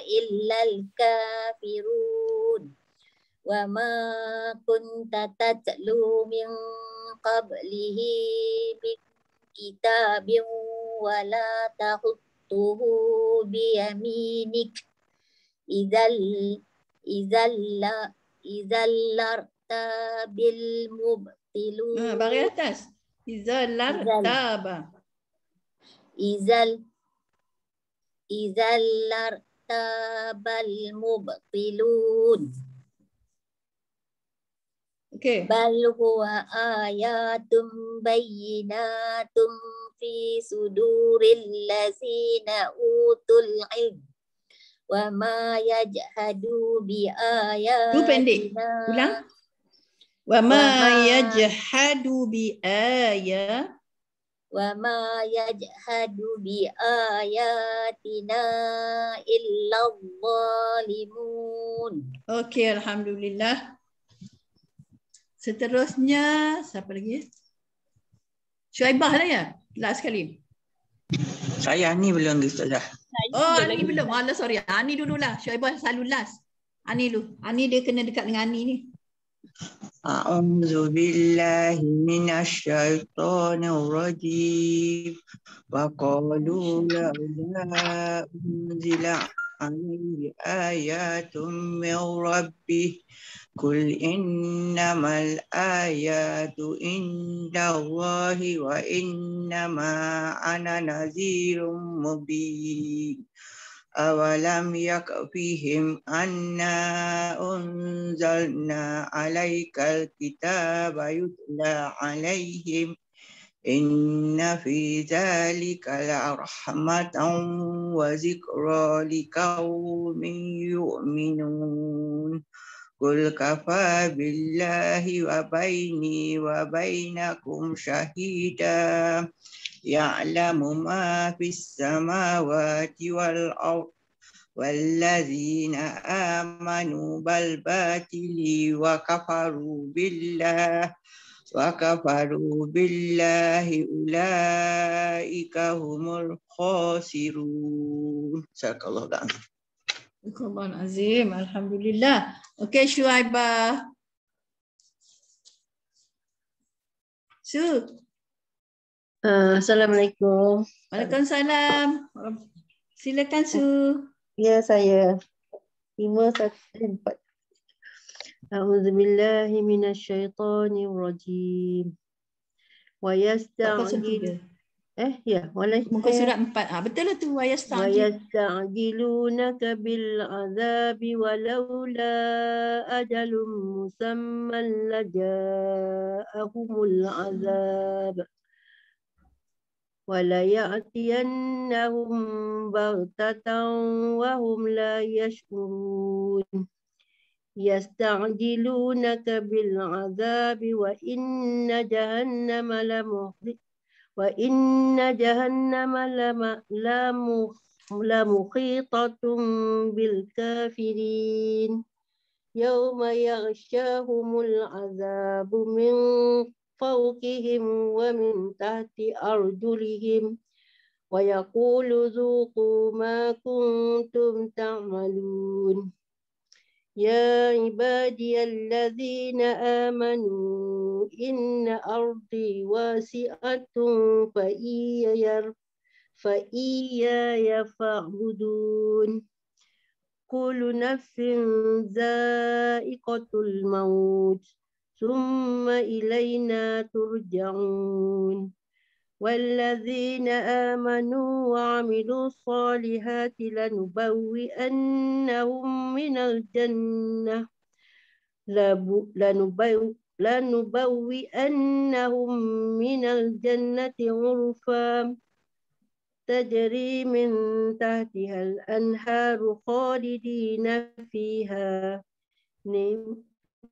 illal kafirun wa ma kunta tatlu min qablihi min kitabin wa la tahutuhu bi yaminik izallarta bil mubtilun. Bagi atas. Izallartaba. Izallartabal mubtilun. Okay. Bal huwa ayatum bayyinatum fi suduril lazina utul ilm wa ma yajhadu bi ayatina. Tu pendek. Ulang. Wa ma yajhadu bi ayatina illa zalimun. Okey, alhamdulillah. Seterusnya siapa lagi? Syuaibah lah ya. Last sekali. Saya ni belum lagi Ustazah. Oh, Ani belum. Alah, sorry. Ani dululah. Syaibah selalu last. Ani dulu. Ani dia kena dekat dengan Ani ni. A'udzu billahi minasyaitonir rajim. Wa qalu laula unzila alaihi ayatun min rabbih. Qul innamal ayatu indallahi wa innama ana nadhirun mubin. أولم يكفهم أنا أنزلنا عليك الكتاب يتلى عليهم إن في ذلك لرحمة وذكرى لقوم يؤمنون قل كفى بالله وبيني وبينكم شهيدا يعلم ما في السماوات والأرض والذين آمنوا بالباطل وكفروا بالله أولئك هم الخاسرون. صدق الله العظيم. Al Azim. Alhamdulillah. Okey, Syuaibah. Su. Assalamualaikum. Waalaikumsalam. Silakan Su. Ya, saya 514. A'udzubillahi minasyaitonir rajim. Wa yasta'jil Muka surat 4. Betul lah tu. wa yasta'jilunaka bil azabi walaula ajalum musamman laja'ahumul azab. وَلَيَأْتِيَنَّهُمْ بَغْتَةً وَهُمْ لَا يَشْعُرُونَ يَسْتَعْجِلُونَكَ بِالْعَذَابِ وَإِنَّ جَهَنَّمَ لَمُحِيطَةٌ بِالْكَافِرِينَ يَوْمَ يَغْشَاهُمُ الْعَذَابُ مِنْ فوقهم ومن تحت أرجلهم ويقول ذوقوا ما كنتم تعملون يا عبادي الذين آمنوا إن أرضي واسعة فإياي فاعبدون كل نفس ذائقة الموت ثم إلينا ترجعون والذين آمنوا وعملوا الصالحات لنبوئنهم من الجنة غرفا تجري من تحتها الأنهار خالدين فيها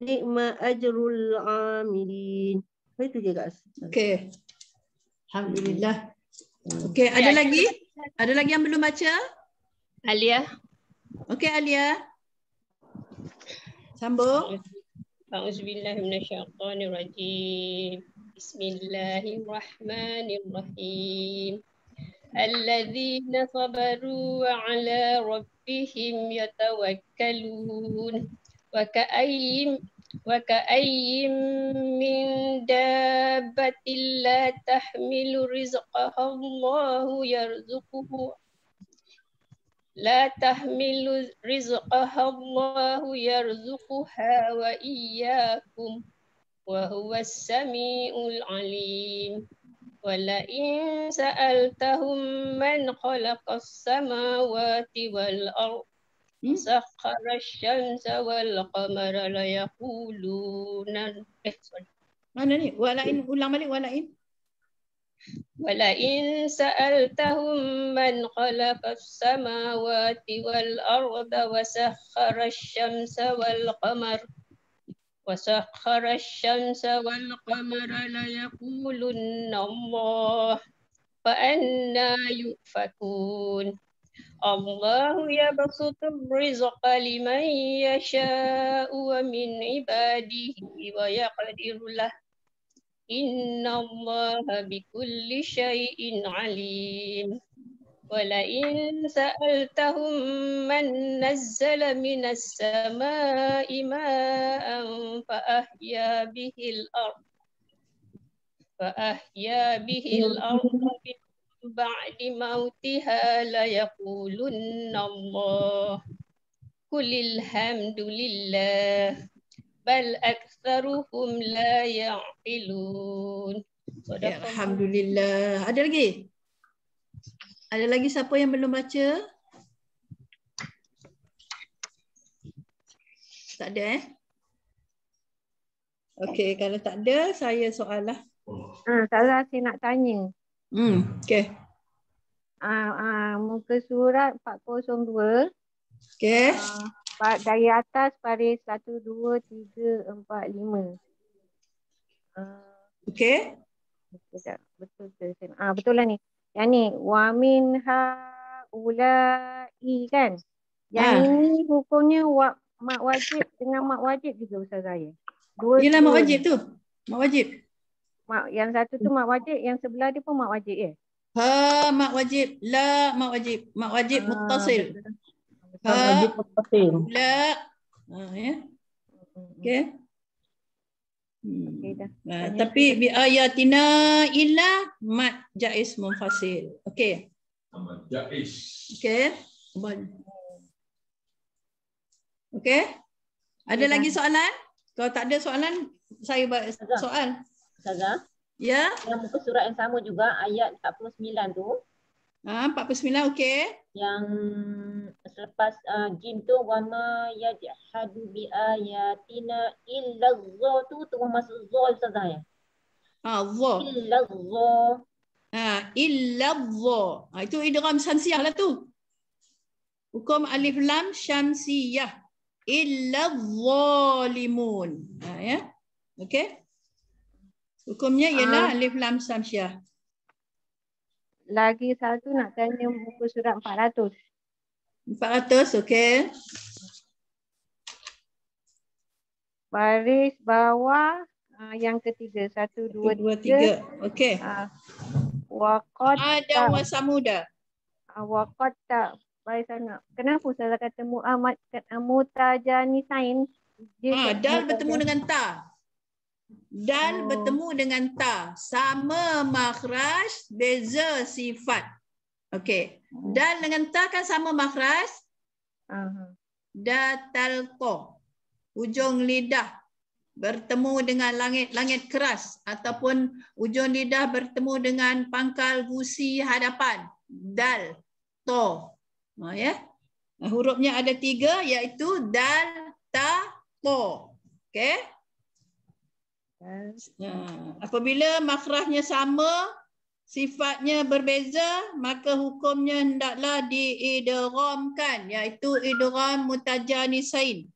Nikma ajrul amilin. Itu je guys. Okey. Alhamdulillah. Okey, ada lagi? Ada lagi yang belum baca? Alia. Okey, Alia. Sambung. A'udzubillahi minasyaitonirrajim. Bismillahirrahmanirrahim. Alladzina sabaru wa ala rabbihim yatawakkalun. وكأي من دابة لا تحمل رزقها الله يرزقها وإياكم وهو السميع العليم ولئن سألتهم من خلق السماوات والأرض سخر الشمس والقمر ليقولون mana ni? Walain, ulang balik walain. ولئن سألتهم من خلق السماوات والأرض وسخر الشمس والقمر ليقولن الله فأنى يؤفكون الله يبسط الرزق لمن يشاء ومن عباده ويقدر له Innallaha bikulli syai'in alim. ولئن سألتهم من نزل من السماء ماء فأحيا به الأرض من بعد موتها ليقولن الله قل الحمد لله بل أكثرهم لا يعقلون. Ya, Alhamdulillah. Ada lagi? Ada lagi siapa yang belum baca? Tak ada Okey, kalau tak ada, saya soal lah. Salah saya nak tanya. Okey. Muka surat 402. Okey. Dari atas baris 1, 2, 3, 4, 5. Okey. Betul ke? Betul lah ni. Yang ni, wa min haula'i kan? Yang ini hukumnya mak wajib dengan mak wajib juga Ustazah ya? Yelah mak wajib tu. Mak wajib. Yang satu tu mak wajib, yang sebelah dia pun mak wajib ya? Mak wajib. La mak wajib. Mak wajib muttasil. Wajib muttasil. La. Ya. Okey. Okey dah. Tapi bi ayatina illa mat jaiz munfasil. Okey. Mat jaiz. Okey. Okey. Ada lagi soalan? Kalau tak ada soalan, saya buat soal. Ustazah. Ya. Yang muka surat yang sama juga ayat 49 tu. 49 okey. Yang selepas jim tu wa ma yajhadu bi ayatina illa dha tu masuk dha Ustazah ya. Dha. Illa dha. Illa dha. Itu idgham syamsiyah lah tu. Hukum alif lam syamsiyah. Illa zalimun. Ya. Okey. Hukumnya ialah alif lam syamsiyah. Lagi satu nak tanya muka surat 400. 400 okey. Baris bawah yang ketiga 1, 2, 3. Okey. Waqad ada wa samuda. Waqad tak baik sangat. Kenapa Ustazah kata mutajanisain? Dal bertemu dengan ta. Dal bertemu dengan ta. Sama makhraj, beza sifat. Okey. Dal dengan ta kan sama makhraj. Datalqa. Ujung lidah bertemu dengan langit keras ataupun ujung lidah bertemu dengan pangkal gusi hadapan. Dal, to. Ya. Hurufnya ada 3 iaitu dal, ta, to. Okey. Apabila makhrajnya sama, sifatnya berbeza, maka hukumnya hendaklah diidghamkan iaitu idgham mutajanisain.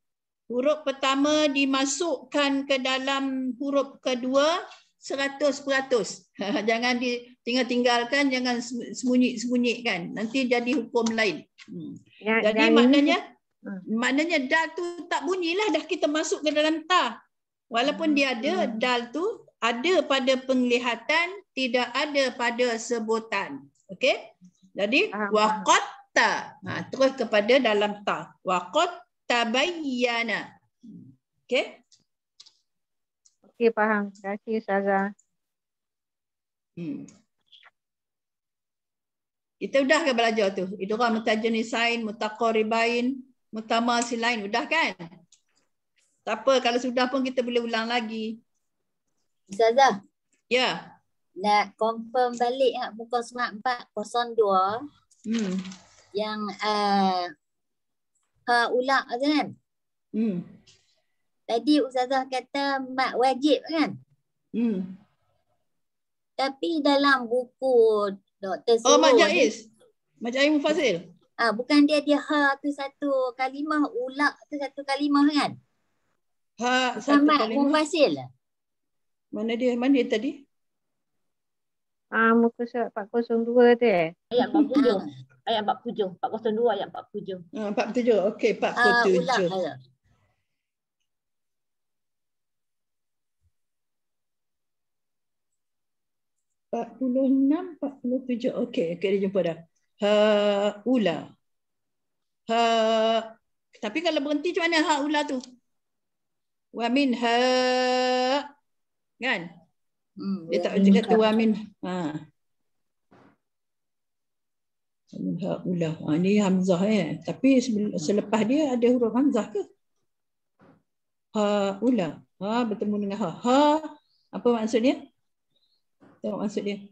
Huruf pertama dimasukkan ke dalam huruf kedua 100%. Jangan ditinggal-tinggalkan, jangan sembunyi-sembunyikan. Nanti jadi hukum lain. Jadi maknanya dal tu tak bunyilah dah kita masuk ke dalam ta. Walaupun dia ada, dal tu ada pada penglihatan, tidak ada pada sebutan. Okey? Jadi waqad ta. Terus kepada dalam ta. Waqad tabayyana. Okey? Okey, faham. Terima kasih Ustazah. Kita udah ke belajar tu? Idgham mutajanisain, mutaqaribain, mutamasilain. Udah kan? Tak apa, kalau sudah pun kita boleh ulang lagi. Ustazah. Ya. Nak confirm balik muka surat 402. Yang ulang tu kan? Tadi Ustazah kata mak wajib kan? Tapi dalam buku Dr. Suruh. Mak Jaiz. Mak Jaiz mufasil. Bukan dia tu satu kalimah, ulak tu satu kalimah kan? Bukan mak mufasil. Mana dia tadi? Muka surat 402 tu Ayat 47. Ayat 47. 402 ayat 47. 47. Okey, 47. 46, 47. Okey, dia jumpa dah. Haula. Tapi kalau berhenti macam mana haula tu? Wa min kan? Dia tak kata wa min haula. Ni hamzah Tapi selepas dia ada huruf hamzah ke? Haula. Bertemu dengan apa maksudnya? Tengok maksud dia.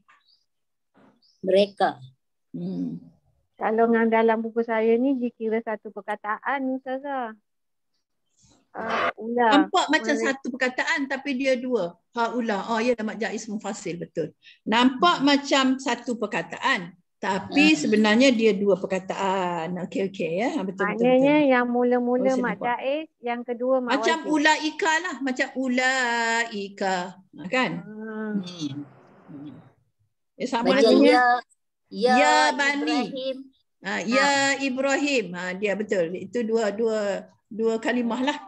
Mereka. Kalau dalam buku saya ni dikira satu perkataan Ustazah. Nampak macam satu perkataan tapi dia dua. Haula. Ya mak jaiz mufasil betul. Nampak macam satu perkataan tapi sebenarnya dia dua perkataan. Okey ya. Betul. Maknanya yang mula-mula mak jaiz, yang kedua mak macam wajib. Ulaika lah, macam ulaika. Kan? Sama macam ya Bani. Ibrahim. Ya Ibrahim. Dia betul. Itu dua kalimah lah.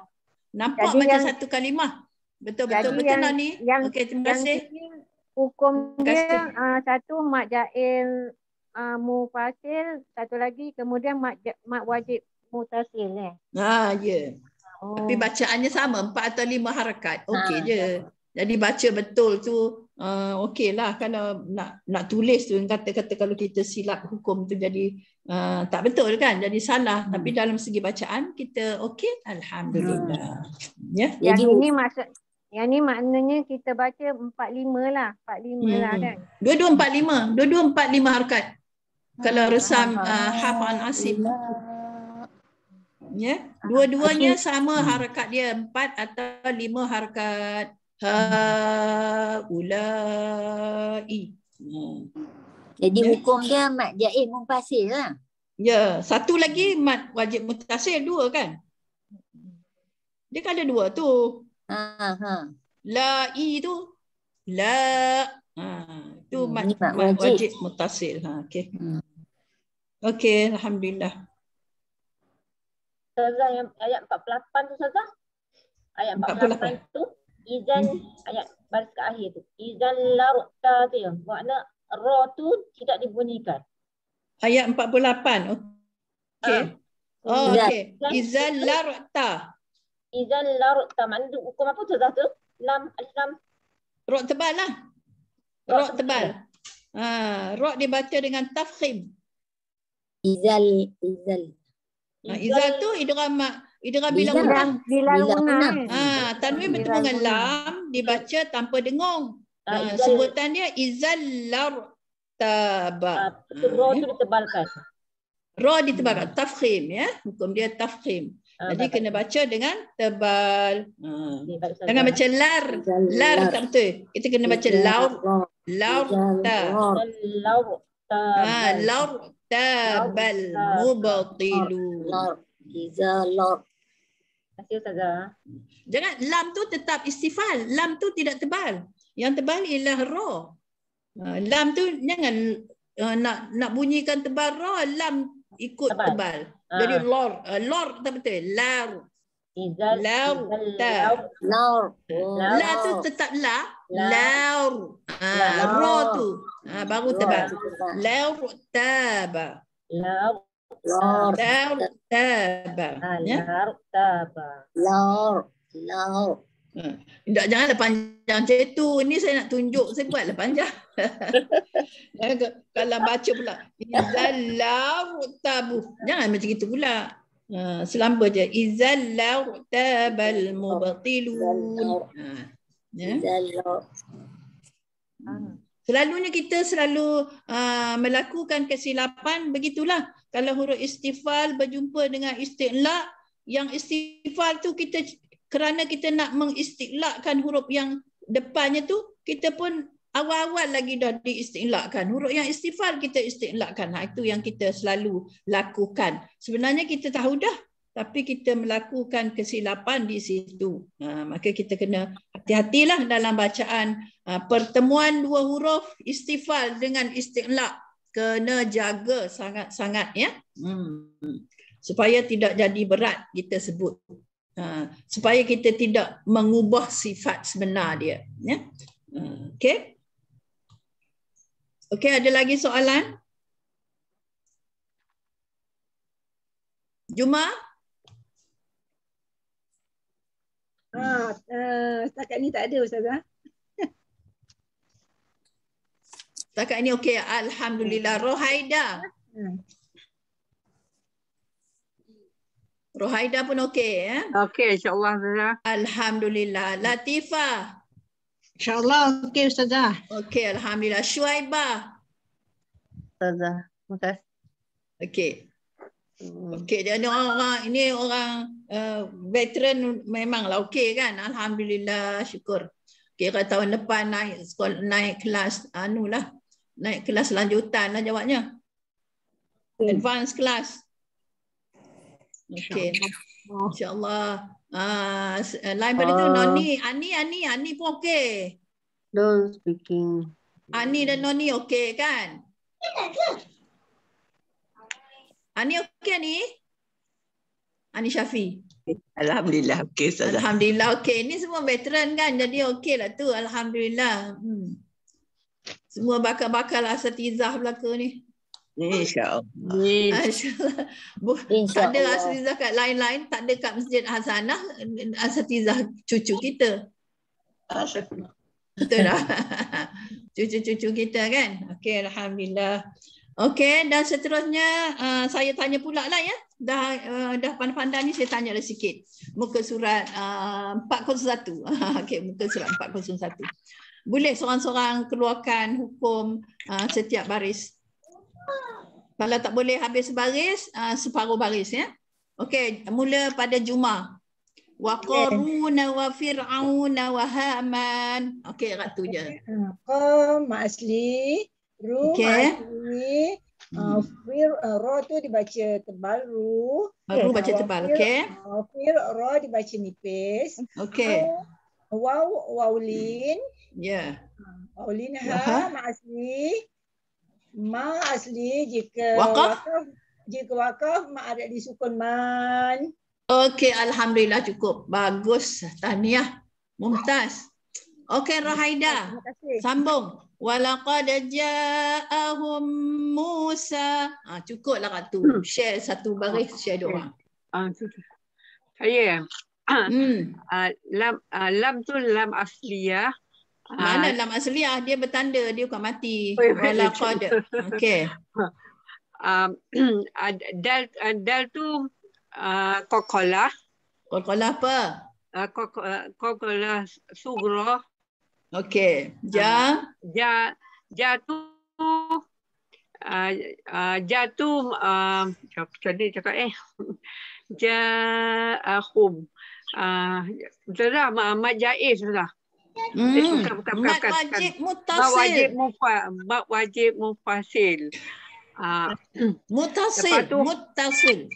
Nampak jadi macam satu kalimah. Betul lah ni. Okey, terima kasih. Hukum dia satu mak jaiz mufasil, satu lagi kemudian mak wajib mutasil Ya. Tapi bacaannya sama 4 atau 5 harakat. Okey je. Jadi baca betul tu okey lah. Kalau nak tulis tu kata-kata kalau kita silap hukum tu jadi tak betul kan, jadi salah. Tapi dalam segi bacaan kita okey, alhamdulillah. Ya. Yang ini maknanya kita baca 45 lah. 45 lah kan. Dua-dua 45 harakat. Kalau resam hafal asim. Ya, dua-duanya sama harakat dia 4 atau 5 harakat. Ulai. Jadi hukum dia mat jaiz mufasil lah. Ya, satu lagi mat wajib mutasil 2 kan? Dia kan ada 2 tu. La i tu. La. Tu mat wajib mutasil. Okey. Okey, alhamdulillah. Ustazah yang ayat 48 tu Ustazah. Ayat 48 tu izan ayat baris ke akhir tu. Izan larta tu ya. Makna ra tu tidak dibunyikan. Ayat 48. Okey. Okey. Izan larta. Izan larta. Makna hukum apa Ustazah tu? Lam alif lam. Ra tebal lah. Ra tebal. Ra dibaca dengan tafkhim. Izal. Izal tu idgham bilang unang. Tanwin bertemu dengan lam dibaca tanpa dengung. Sebutan dia izal lartaba. Ra tu ditebalkan. Ra ditebalkan, tafkhim ya. Hukum dia tafkhim. Jadi kena baca dengan tebal. Jangan baca lar. Lar tak betul. Kita kena baca laurta. Tabal mubtilu. Terima kasih Ustazah. Jangan lam tu tetap istifal. Lam tu tidak tebal. Yang tebal ialah ra. Lam tu jangan nak bunyikan tebal ra, lam ikut tebal. Jadi lor tak betul. Lar. La tu tetap la. Laur. Ra tu baru tebal. Laur taba. Janganlah panjang macam tu. Ini saya nak tunjuk. Saya buatlah panjang. Kalau baca pula. Jangan macam itu pula. Selamba je. Izallau tabal mubtilun. Selalunya kita selalu melakukan kesilapan begitulah. Kalau huruf istifal berjumpa dengan istiqlaq, yang istifal tu kita kerana kita nak mengistiqlaqkan huruf yang depannya tu, kita pun awal-awal lagi dah diistiqlaqkan. Huruf yang istifal kita istiqlaqkan. Itu yang kita selalu lakukan. Sebenarnya kita tahu dah, tapi kita melakukan kesilapan di situ. Maka kita kena hati-hatilah dalam bacaan pertemuan dua huruf istifal dengan istiqlaq. Kena jaga sangat-sangat ya. Supaya tidak jadi berat kita sebut. Supaya kita tidak mengubah sifat sebenar dia. Ya. Okey. Okey, ada lagi soalan? Juma? Setakat ni tak ada Ustazah. Setakat ni okey. Alhamdulillah. Rohaida. Rohaida pun okey ya? Okey, insya-Allah Ustazah. Alhamdulillah. Latifah. InsyaAllah okey Ustazah. Okey, alhamdulillah. Syuaibah. Ustazah. Terima kasih. Okey. Okey, dia orang ini orang veteran memanglah okey kan? Alhamdulillah, syukur. Kira tahun depan naik sekolah, naik kelas anulah. Naik kelas lanjutan lah jawabnya. Advanced class. Okey. InsyaAllah. Lain pada tu Noni, Ani pun okey. Don't speaking. Ani dan Noni okey kan? Ani okey Ani? Ani Syafi. Alhamdulillah okey Ustazah. Alhamdulillah okey. Ini semua veteran kan, jadi okey lah tu. Alhamdulillah. Semua bakal-bakal asatizah belaka ni. InsyaAllah. InsyaAllah. Tak ada asatizah kat lain-lain, tak ada kat Masjid Hasanah, asatizah cucu kita. Betul tak? Cucu-cucu kita kan? Okey, alhamdulillah. Okey, dan seterusnya saya tanya pula lah ya. Dah pandai-pandai ni saya tanya lah sikit. Muka surat 401. Okey, muka surat 401. Boleh seorang-seorang keluarkan hukum setiap baris. Kalau tak boleh habis baris, separuh baris ya. Okey, mula pada Juma. Wa qaruna wa fir'auna wa haman. Okey, kat tu je. Qam asli, ru asli, ro tu dibaca tebal ru. Ru baca tebal, okey. Fir ro dibaca nipis. Okey. Waulin. Ya. Waulin ha ma asli jika wakaf ma ada disukun man. Okey, alhamdulillah cukup. Bagus. Tahniah. Mumtaz. Okey, Rohaida. Sambung. Walaqad ja'ahum Musa. Cukuplah kat tu. Share satu baris, share dua orang. Saya lam tu lam asliyah. Mana lam asliyah? Dia bertanda, dia bukan mati. Walaqad. Okey. Dal tu kokolah. Kokolah apa? Kokolah sugra. Okey. Ja tu tadi cakap ja'ahum. Sudah mak jaiz sudah. Bukan. Wajib mufasil. Muttasil. Muttasil.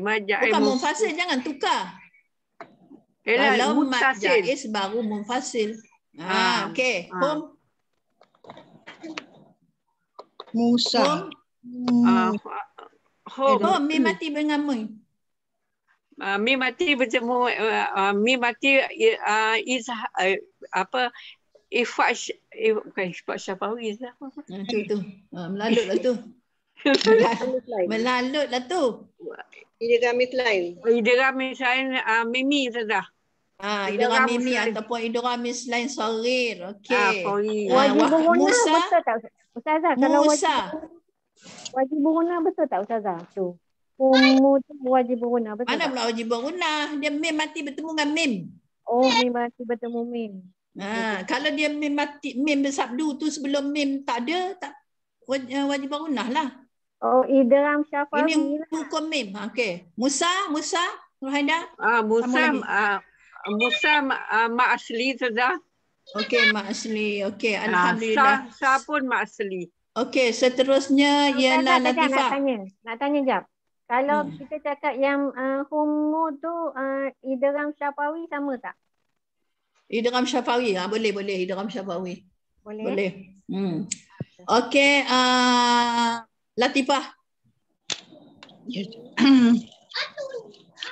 Bukan munfasil, jangan tukar. Kalau mat jaiz baru munfasil. Okey. Musa. Mim mati dengan mu. Mim mati bertemu mim mati apa Ifash bukan Ifash Syafawi lah. Tu. Melalutlah tu. Melalutlah tu. Idgham mithlain. Idgham mithlain mimi sudah. Idgham mimi ataupun idgham mithlain saghir. Okey. Wajib berguna betul tak Ustazah? Kalau Musa. wajib berguna betul tak Ustazah? Tu. Umur tu wajib berguna betul. Mana pula wajib berguna? Dia mim mati bertemu dengan mim. Oh, mim mati bertemu mim. Kalau dia mim mati, mim bersabdu tu sebelum mim tak ada, tak wajib bergunah lah. Oh, idgham syafawi. Ini hukum mim. Okey. Musa, Rohaida. Musa mak asli sudah. Okey, mak asli. Okey, alhamdulillah. Sa pun mak asli. Okey, seterusnya ialah Latifah. Nak tanya jap. Kalau kita cakap yang humu tu idgham syafawi sama tak? Idgham syafawi. Boleh idgham syafawi. Boleh. Okey, Latifah.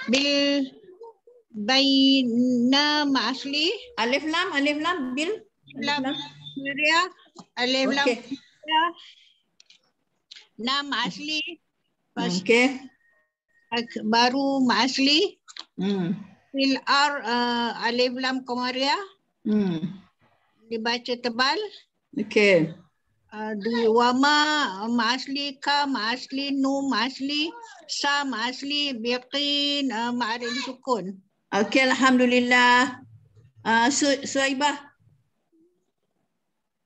Bil baina ma asli. Alif lam bil. Lam Syria Alif lam Okey. Nam asli. Okey. Baru ma asli. Fil alif lam Qamariyah. Dibaca tebal. Okey. Wama ma asli, ka ma asli, nu ma asli, sa ma asli, biqin ma ada disukun. Okey, alhamdulillah. Suhaibah.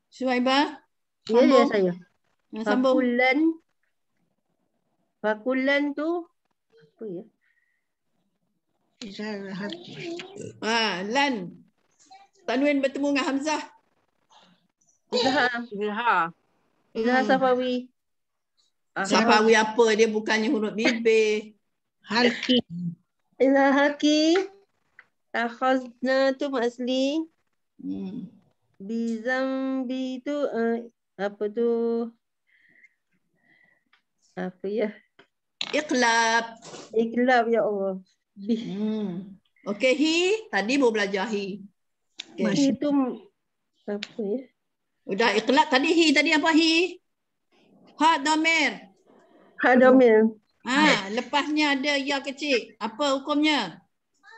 Suhaibah. Ya, ya saya. Sambung. Fakulan tu apa ya? Lan. Tanwin bertemu dengan Hamzah. Izhar Safawi. Safawi apa? Dia bukannya huruf bibir. Halki. Izhar Halki. Akhazna tu asli. Bizambi tu apa tu? Apa ya? Iqlab. Iqlab, ya Allah. Okey, hi. Tadi baru belajar hi. Okay. Itu apa ya? Udah iqlab tadi hi. Tadi apa hi? Ha dhamir. Ha dhamir. Lepasnya ada ya kecil. Apa hukumnya?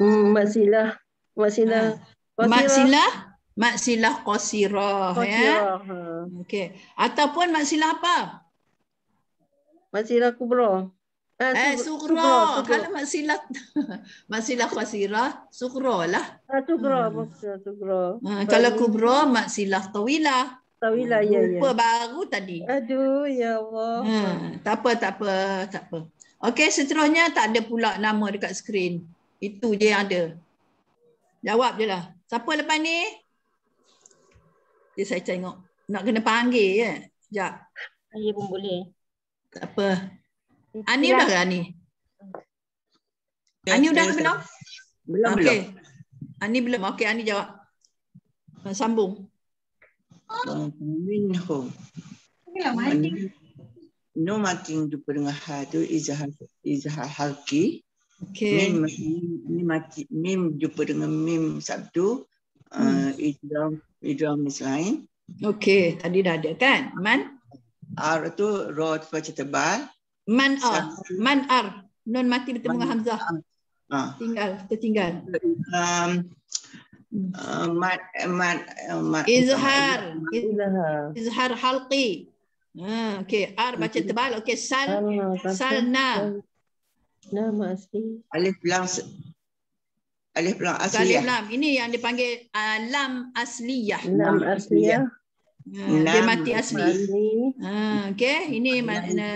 Maksilah. Maksilah qasirah ya. Okey. Ataupun maksilah apa? Maksilah kubra. Sughra. Kalau maksilah qasirah, sughra lah. Sughra. Kalau kubra, maksilah tawilah. Tawilah, ya. Lupa baru tadi. Aduh, ya Allah. Tak apa. Okey, seterusnya tak ada pula nama dekat skrin. Itu je yang ada. Jawab je lah. Siapa lepas ni? Saya tengok. Nak kena panggil ya. Sekejap. Saya pun boleh. Tak apa. Ani udah ke Ani? Ani udah ke belum? Belum. Ani belum. Okey, Ani jawab. Sambung. Minhum. No mating jumpa dengan ha tu izhar halki. Okey. Mim jumpa dengan mim sabtu. Idgham mislain. Okey, tadi dah ada kan? Man? R tu ra baca tebal. Man ar. Nun mati bertemu dengan hamzah. Tertinggal. Izhar halqi. Okey, ar baca tebal. Okey, salna. Nama asli. Alif lam asliyah. Alif lam. Ini yang dipanggil lam asliyah. Lam asliyah. Dia mati asli. Okey, ini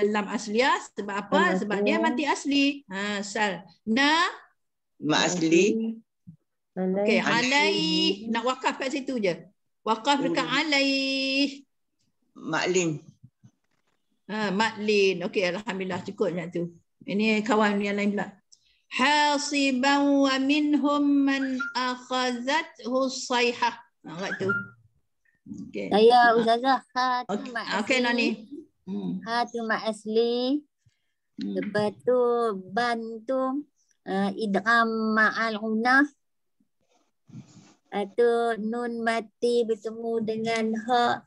lam asliyah sebab apa? Sebab dia mati asli. Na ma asli. Okey, alaih. Nak wakaf kat situ je. Wakaf dekat alaih. Maklin. Maklin. Okey, alhamdulillah cukup macam tu. Ini kawan yang lain pula. Hasiban wa minhum man akhazathu sayhah. Kat tu. Okay. Saya Ustazah Okey Nani. Ha tu mak asli. Lepas tu ban tu idgham ma'al unah. Atau nun mati bertemu dengan ha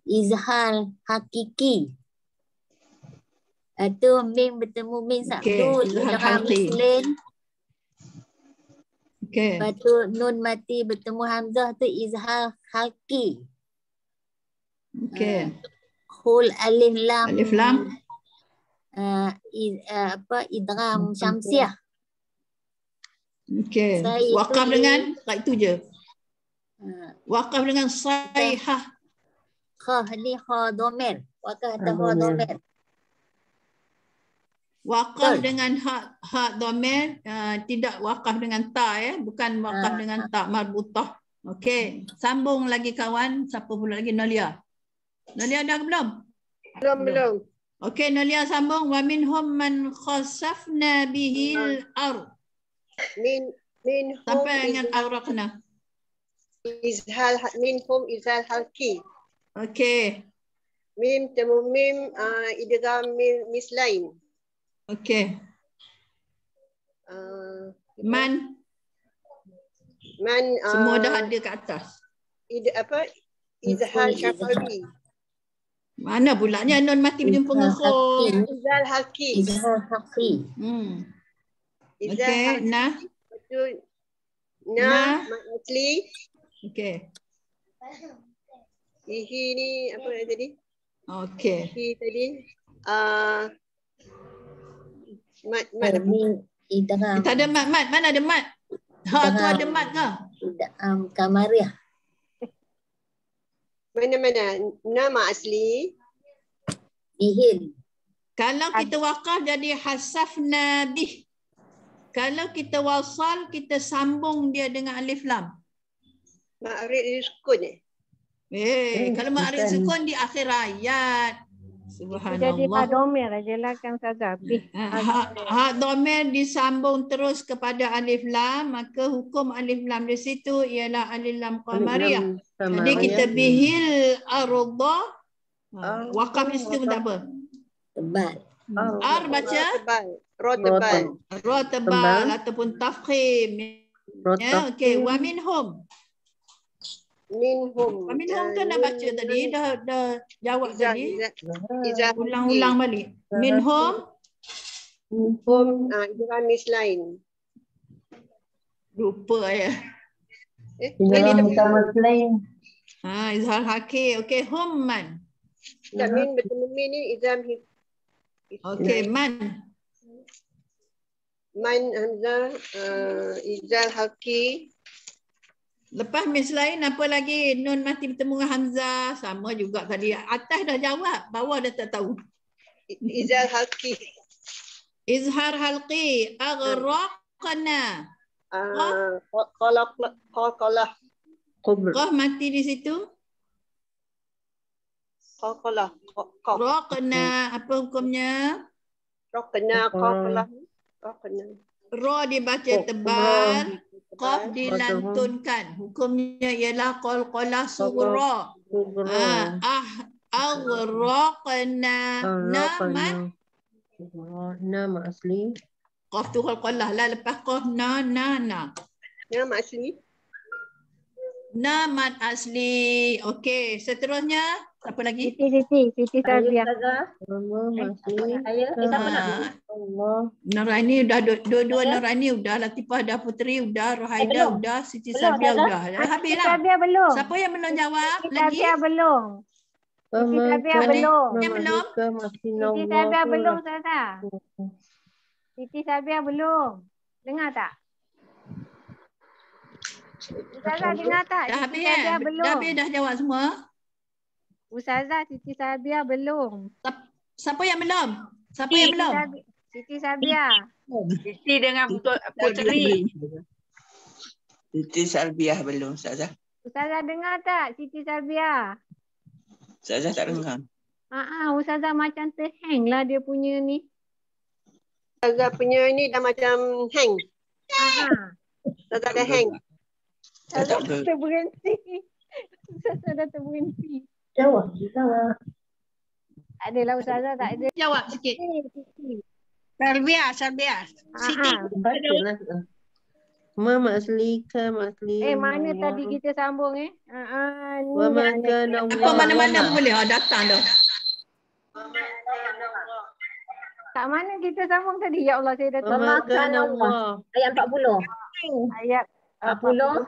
izhar hakiki. Atau mim bertemu mim sabtu idgham mislin. Okey. Lepas tu nun mati bertemu hamzah tu izhar halki. Okey. Hul alif lam. Idgham syamsiah. Okey. Wakaf dengan kat itu je. Wakaf dengan sayhah. Kha ni kha dhamir. Wakaf atau kha dhamir. Wakaf dengan ha dhamir, tidak wakaf dengan ta ya, bukan wakaf dengan ta marbutah. Okey, sambung lagi kawan. Siapa pula lagi? Nolia. Nolia dah belum? Belum. Okey, Nolia sambung. Wa minhum man khasafna bihil ard. Minhum sampai dengan awraqna. Minhum izhal halki. Okey. Mim temu mim idgham mislain. Okey. Man. Man semua dah ada kat atas. Izhar Syafawi. Mana pulanya nun mati berjumpa dengan khum? Izhar Halki. Izhar Haqi. Izhar Okey, Halki. nah. Betul. Nah. Mat asli. Okey. Ihi ni apa tadi? Okey. Ihi tadi. Mat. Idgham. Tak ada mat. Mana ada mat? Ha tu ada mat ke? Idgham Kamariah. Mana? Nama asli. Bihil. Kalau kita wakaf jadi hasafna bih. Kalau kita wasal, kita sambung dia dengan alif lam. Ma'rif sukun kalau ma'rif sukun di akhir ayat. Subhanallah. Jadi hak domir aja lah kan Ustazah. Hak domir disambung terus kepada alif lam, maka hukum alif lam di situ ialah alif lam qamariyah. Jadi kita bihil arda, wakaf di situ pun tak apa. Tebal. Ar baca ro tebal ataupun tafkhim. Ya, okey. Wa minhum. Wa minhum kan dah baca tadi, dah jawab tadi. Ulang-ulang balik. Minhum. Izhar mislain. Lupa ya. Izhar haki. Okey, humman. Min bertemu min ni izhar. Okey, man. Man hamzah izhar haki. Lepas mislain apa lagi? Nun mati bertemu dengan hamzah. Sama juga tadi. Atas dah jawab, bawah dah tak tahu. Izhar halqi. Izhar halqi. Aghraqna. Qalaqlah. Qah mati di situ. Qalaqlah. Raqna. Apa hukumnya? Raqna. Qalaqlah. Raqna. Ra dibaca tebal. Qaf dilantunkan. Hukumnya ialah qalqalah sughra. Aghraqna. Naman. Nama asli. Qaf tu qalqalah lah. Lepas qaf na. Nama asli. Namat asli. Okey, seterusnya apa lagi? Siti Sabiah. Nuraini udah dua-dua Nuraini udah, Latifah dah, Putri udah, Rohaida udah, Siti Sabiah udah. Habislah. Sabiah belum. Siapa yang belum jawab Siti lagi? Sabiah belum. Siti Sabiah belum. Yang belum? Siti Sabiah belum, Ustazah. Siti Sabiah belum. Dengar tak? Ustazah dengar tak? Dah Siti habis Sabiah belum. dah jawab semua? Ustazah, Siti Sabiah belum. Siapa yang belum? Siapa yang belum? Siti Sabiah. Siti dengan Putri. Siti Sabiah belum, Ustazah. Ustazah dengar tak Siti Sabiah? Ustazah tak dengar. Ustazah macam terhang lah dia punya ni. Ustazah punya ni dah macam hang. Ustazah dah hang. Ustazah terberhenti. Ustazah dah terberhenti. Jawab. Adalah Ustazah tak ada. Jawab sikit. Salbiah. Siti. Mama asli ka asli. Mana tadi kita sambung Wa ma kana Apa mana-mana boleh datang dah. Kat mana kita sambung tadi? Ya Allah, saya dah tahu. Wa ma kana Allah. Ayat 40. Ayat 40.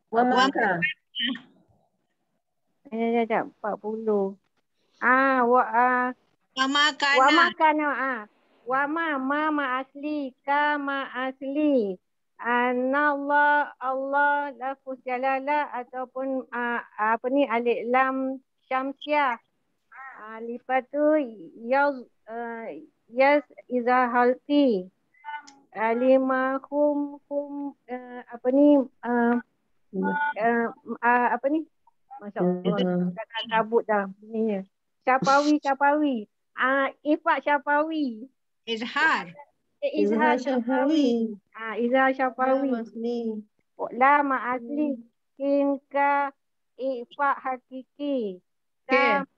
Wa ma kana. Sekejap, 40. Wa ma asli ka ma asli. Allah lafuz jalalah ataupun alif lam syamsiah. Lepas tu yas iza halqi. Limahum Masya-Allah. Dah cabut dah bunyinya. Syafawi. Ifak Syafawi. Izhar Syafawi. Izhar Syafawi. Lama asli. Hingga ifak hakiki.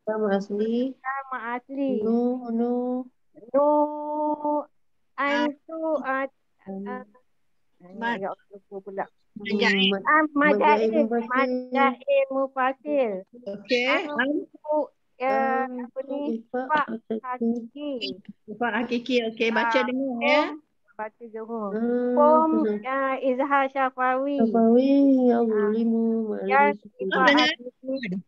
Sama asli. No. Antu. Ya Allah, lupa pula. Majail mufasil. Okey. Apa ni? Pak hakiki. Pak hakiki. Okey, baca dengar ya. Baca dengar. Qom izhar syafawi. Ya sifat hakiki.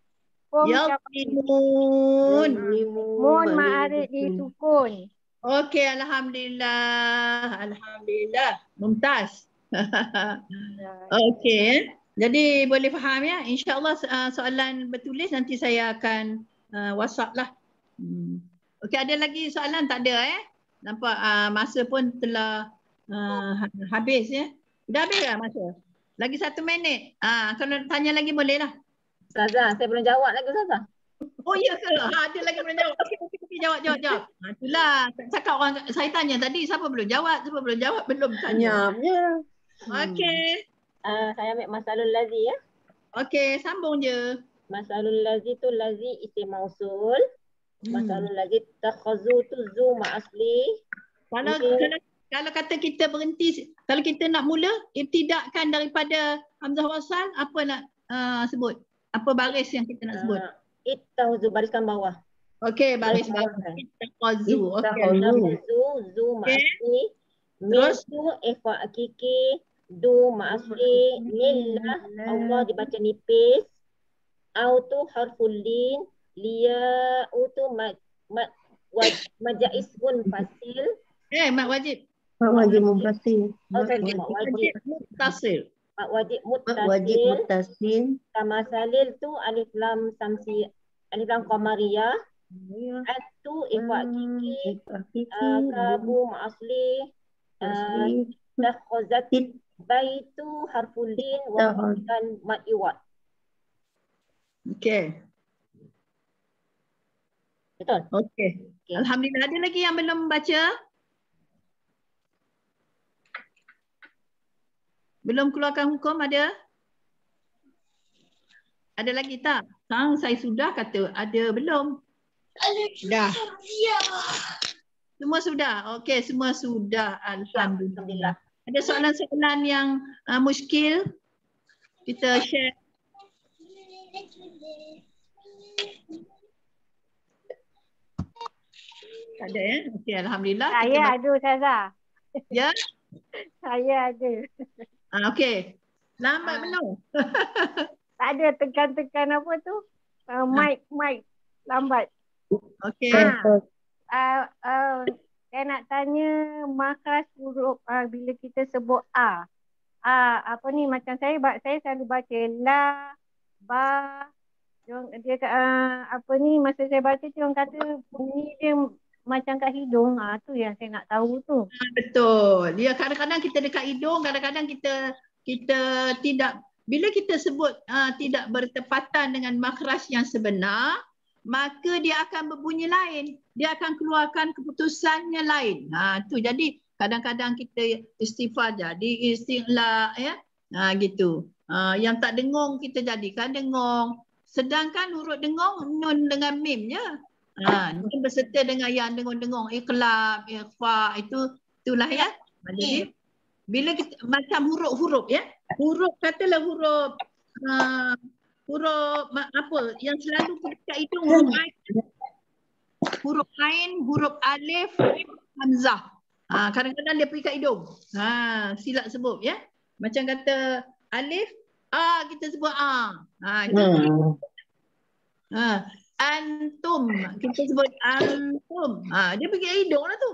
Qom Yaqtimun. Mun ma'arif disukun. Okey, alhamdulillah. Alhamdulillah. Mumtaz. Okey. Jadi boleh faham ya. InsyaAllah soalan bertulis nanti saya akan WhatsApp lah. Okey, ada lagi soalan? Tak ada Nampak masa pun telah habis ya. Dah habis dah masa? Lagi 1 minit. Kalau tanya lagi boleh lah. Ustazah, saya belum jawab lagi Ustazah. Oh ya ke? Ada lagi belum jawab. Okey, jawab. Itulah. Cakap orang, saya tanya tadi siapa belum jawab, belum tanya. Okey. Saya ambil masalul lazi ya. Okey, sambung je. Masalul lazi tu lazi isim mausul. Masalul lazi takhazu tu zu ma'asli. Kalau kata kita berhenti, kalau kita nak mula ibtidakkan daripada hamzah wasal, apa nak sebut? Apa baris yang kita nak sebut? Ittahuzu, bariskan bawah. Okey, baris bawah. Ittahuzu. Okey. Zu ma'asli. Terus tu ifa hakiki. Du ma'asli. Lillah. Allah dibaca nipis. Au tu harful lin. Liya tu majais munfasil. Mak wajib. Mak wajib munfasil. Mak wajib muttasil. Mak wajib muttasil. Kama salil tu alif lam samsi, alif lam qamariyah. Atu ifa kiki. Kabu ma'asli. Takhazat baitu harful lin wa mad iwad. Okey. Betul? Okey. Alhamdulillah. Ada lagi yang belum baca? Belum keluarkan hukum ada? Ada lagi tak? Sekarang saya sudah kata ada belum? Dah. Semua sudah? Okey, semua sudah. Alhamdulillah. Ada soalan-soalan yang muskil? Kita share. Tak ada ya? Okey, alhamdulillah. Saya ada Ustazah. Ya? Saya ada. Okey. Lambat belum? Tak ada tekan-tekan apa tu? Mic lambat. Okey. Saya nak tanya makhraj huruf bila kita sebut A. Apa ni macam saya selalu baca la, ba. Dia apa ni masa saya baca tu orang kata bunyi dia macam kat hidung. Tu yang saya nak tahu tu. Betul. Dia kadang-kadang kita dekat hidung, kadang-kadang kita tidak, bila kita sebut tidak bertepatan dengan makhraj yang sebenar, maka dia akan berbunyi lain. Dia akan keluarkan keputusannya lain. Tu jadi kadang-kadang kita istighfar jadi istighla ya. Gitu. Yang tak dengung kita jadikan dengung. Sedangkan huruf dengung nun dengan mim je. Nun berserta dengan yang dengung-dengung, iqlab, ikhfa, itulah ya. Jadi bila kita macam huruf-huruf ya. Huruf katalah huruf apa yang selalu dekat hidung, huruf ain, huruf alif, hamzah. Kadang-kadang dia pergi kat hidung. Silap sebut ya. Macam kata alif, kita sebut antum, kita sebut antum. Dia pergi kat hidung lah tu.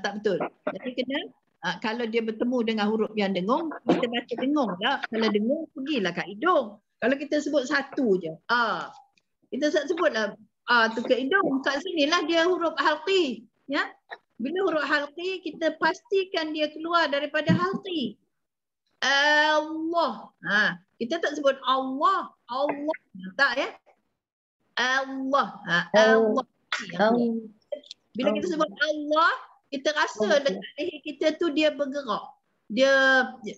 Tak betul. Jadi kena kalau dia bertemu dengan huruf yang dengung, kita baca dengung lah. Kalau dengung, pergilah kat hidung. Kalau kita sebut satu je, kita sebutlah tu kat hidung. Kat sinilah dia huruf halqi. Ya? Bila huruf halqi, kita pastikan dia keluar daripada halqi. Allah. Kita tak sebut Allah. Allah. Tak ya? Allah. Allah. Bila kita sebut Allah, kita rasa dekat leher kita tu dia bergerak. Dia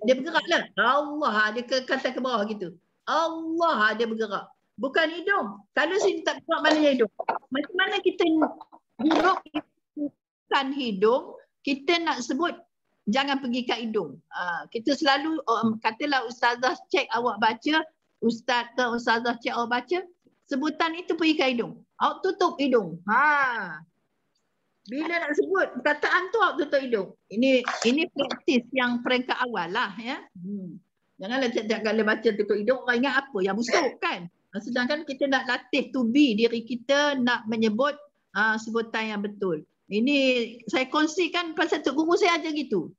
bergerak lah. Allah. Dia kata ke bawah gitu. Allah dia bergerak. Bukan hidung. Kalau sini tak bergerak, maknanya hidung. Macam mana kita huruf bukan hidung, kita nak sebut jangan pergi kat hidung. Kita selalu katalah ustazah cek awak baca, ustaz ke ustazah cek awak baca, sebutan itu pergi kat hidung. Awak tutup hidung. Bila nak sebut perkataan tu awak tutup hidung. Ini praktis yang peringkat awal lah ya. Janganlah tiap-tiap kali baca tutup hidung orang ingat apa yang busuk kan. Sedangkan kita nak latih to be diri kita nak menyebut sebutan yang betul. Ini saya kongsikan pasal Tok Guru saya ajar gitu.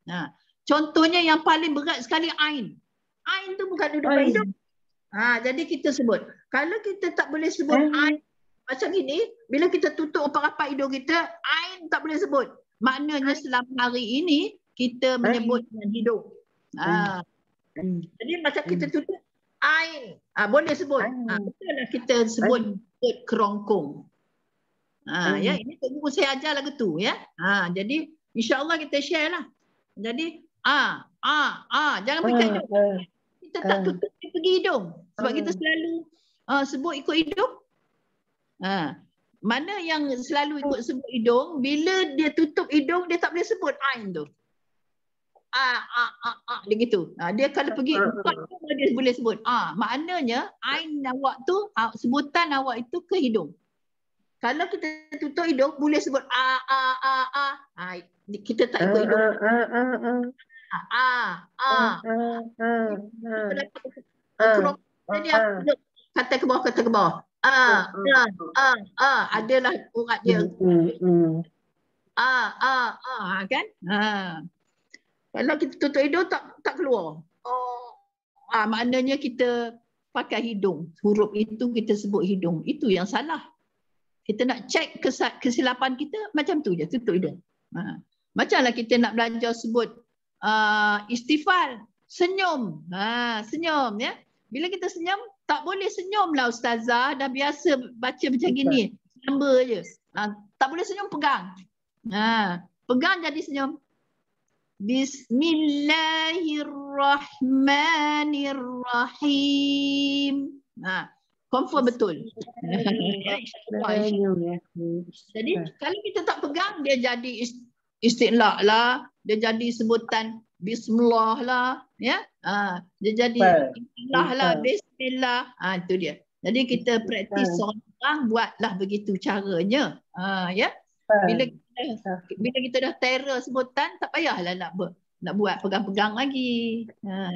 Contohnya yang paling berat sekali ain. Ain tu bukan duduk kat hidung. Jadi kita sebut. Kalau kita tak boleh sebut ain macam ini, bila kita tutup rapat hidung kita, ain tak boleh sebut. Maknanya selama hari ini kita menyebut dengan hidung. Jadi macam kita tutup ain, boleh sebut. Betul lah kita sebut kerongkong. Ya, ini Tok Guru saya ajar lagu tu ya. Jadi insya-Allah kita share lah. Jadi jangan pergi hidung. Kita tak tutup dia pergi hidung. Sebab kita selalu sebut ikut hidung. Mana yang selalu ikut sebut hidung, bila dia tutup hidung dia tak boleh sebut ain tu. Dia gitu. Dia kalau pergi dia boleh sebut. Maknanya ain awak tu, sebutan awak itu ke hidung. Kalau kita tutup hidung boleh sebut kita tak ikut hidung. Kata ke bawah. Adalah urat dia. Kan? Kalau kita tutup hidung tak keluar. Maknanya kita pakai hidung. Huruf itu kita sebut hidung. Itu yang salah. Kita nak cek kesilapan kita macam tu je, tutup hidung. Macamlah kita nak belajar sebut istighfar, senyum. Senyum ya. Bila kita senyum, tak boleh senyum lah ustazah, dah biasa baca macam gini. Samba je. Tak boleh senyum, pegang. Pegang jadi senyum. Bismillahirrahmanirrahim. Confirm betul. Jadi kalau kita tak pegang, dia jadi istiqlaq lah, dia jadi sebutan bismillah lah, ya. Dia jadi bismillah lah, bismillah. Itu dia. Jadi kita praktis seorang buatlah begitu caranya. Ya. Bila kita dah terror sebutan, tak payahlah nak buat pegang-pegang lagi.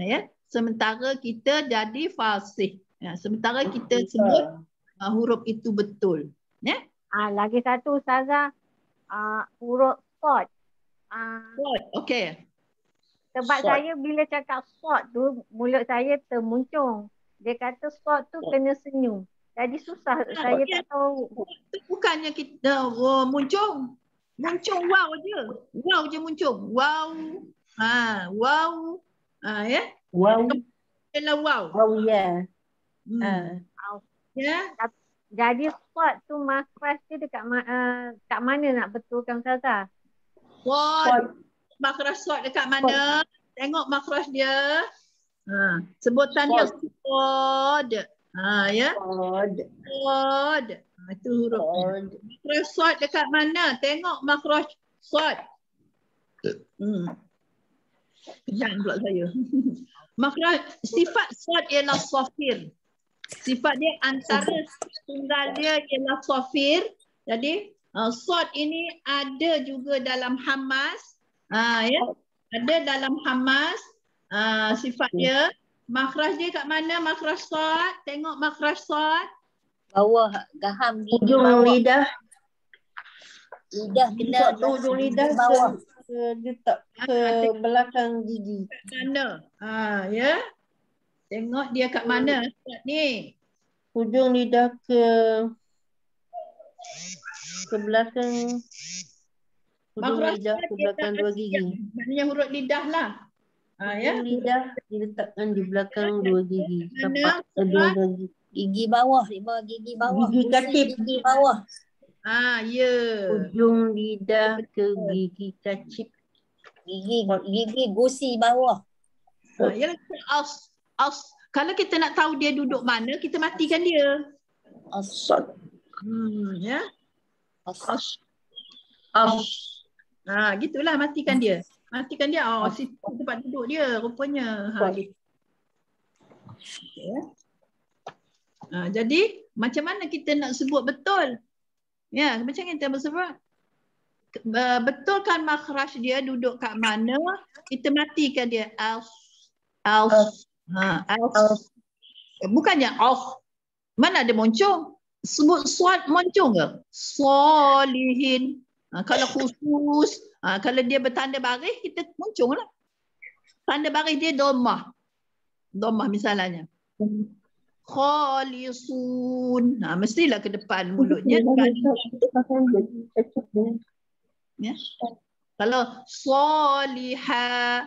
Ya. Sementara kita jadi fasih. Sementara kita sebut huruf itu betul. Ya. Lagi satu ustazah, huruf sod. Sod, okey. Sebab saya bila cakap sod tu, mulut saya termuncung. Dia kata sod tu kena senyum. Jadi susah, saya tak tahu. Itu bukannya kita muncung. Muncung wow je. Wow je muncung. Wow. Wow. Ya. Wow. Ialah wow. Oh ya. Ya. Jadi sod tu makhraj dia dekat kat mana nak betulkan ustazah? Sod. Makhraj sod dekat mana? Tengok makhraj dia. Sebutan dia sod. Ya. Sod. Itu huruf. Makhraj sod dekat mana? Tengok makhraj sod. Kejang pula saya. Makhraj sifat sod ialah safir. Sifat dia antara tunggal dia ialah safir. Jadi sod ini ada juga dalam hamas. Ya. Ada dalam hamas sifat dia. Makhraj dia kat mana makhraj sod? Tengok makhraj sod. Bawah gaham gigi ujung bawah. Lidah kena ujung lidah bawah. Letak ke belakang gigi. Kat mana? Ya. Tengok dia kat mana ni. Ujung lidah ke belakang. Ujung lidah ke belakang dua gigi. Maknanya huruf lidah lah. Ya. Ujung lidah diletakkan di belakang dua gigi. Tapak kedua gigi. Gigi bawah, di bawah gigi bawah. Gigi kacip. Gigi bawah. Ya. Ujung lidah ke gigi kacip. Gigi gusi bawah. Yalah, kalau kita nak tahu dia duduk mana, kita matikan dia. Asad. Ya. Gitulah matikan dia. Matikan dia. Oh, situ tempat duduk dia rupanya. Gitu. Okay. Jadi macam mana kita nak sebut betul? Ya, macam kita bersebut. Betulkan makhraj dia duduk kat mana, kita matikan dia. Bukannya mana ada moncong? Sebut suat moncong ke? Solihin. Kalau khusus, kalau dia bertanda baris, kita moncong lah. Tanda baris dia domah. Domah misalnya. Khalisun. Mestilah ke depan mulutnya. Ya. Kalau soliha,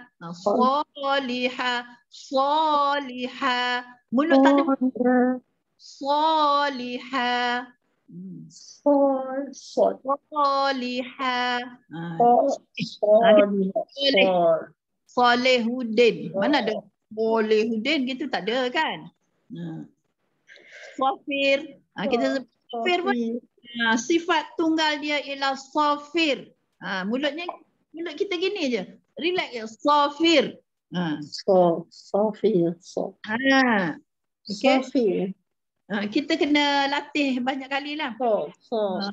mulut tak ada soliha, Solehudin. Mana ada Solehudin gitu, tak ada kan? Sofir. Kita sebut sofir pun. Sifat tunggal dia ialah sofir. Mulut kita gini je. Relax je. Sofir. Sofir. Okay. Kita kena latih banyak kali lah. Kita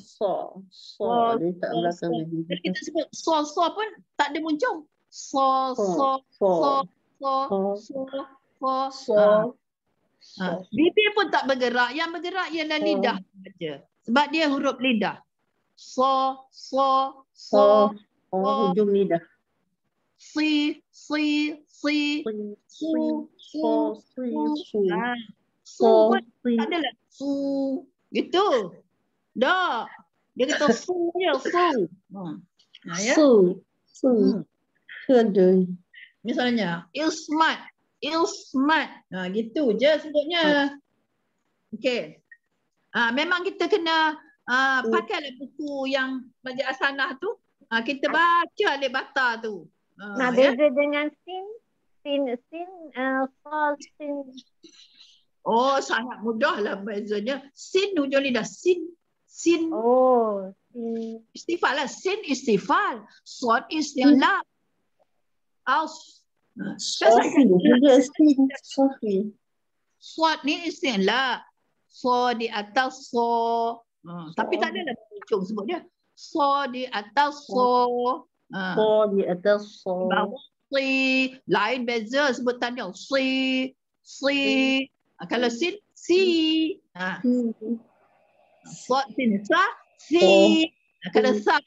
sebut so pun tak ada muncung. Bibir pun tak bergerak. Yang bergerak ialah lidah saja. Sebab dia huruf lidah. Hujung lidah. Si. Tak adalah su. Gitu. Dah. Dia kata su je. Su. Misalnya, Ilsmat. Gitu je sebutnya. Okey. Memang kita kena pakailah buku yang Majid Hasanah tu. Kita baca Alif Bata tu. Beza dengan sin. Oh, sangat mudahlah bezanya. Sin hujung lidah. Sin. Oh, sin. Istifal lah. Sin istifal. Sod istilah. Sod ni istilah. So di atas so. Tapi tak ada lah muncung sebut dia. So di atas so. So di atas so. Si. Lain beza sebutan dia. Si. Kalau sin, si. So sin sa. Si. Kalau sa,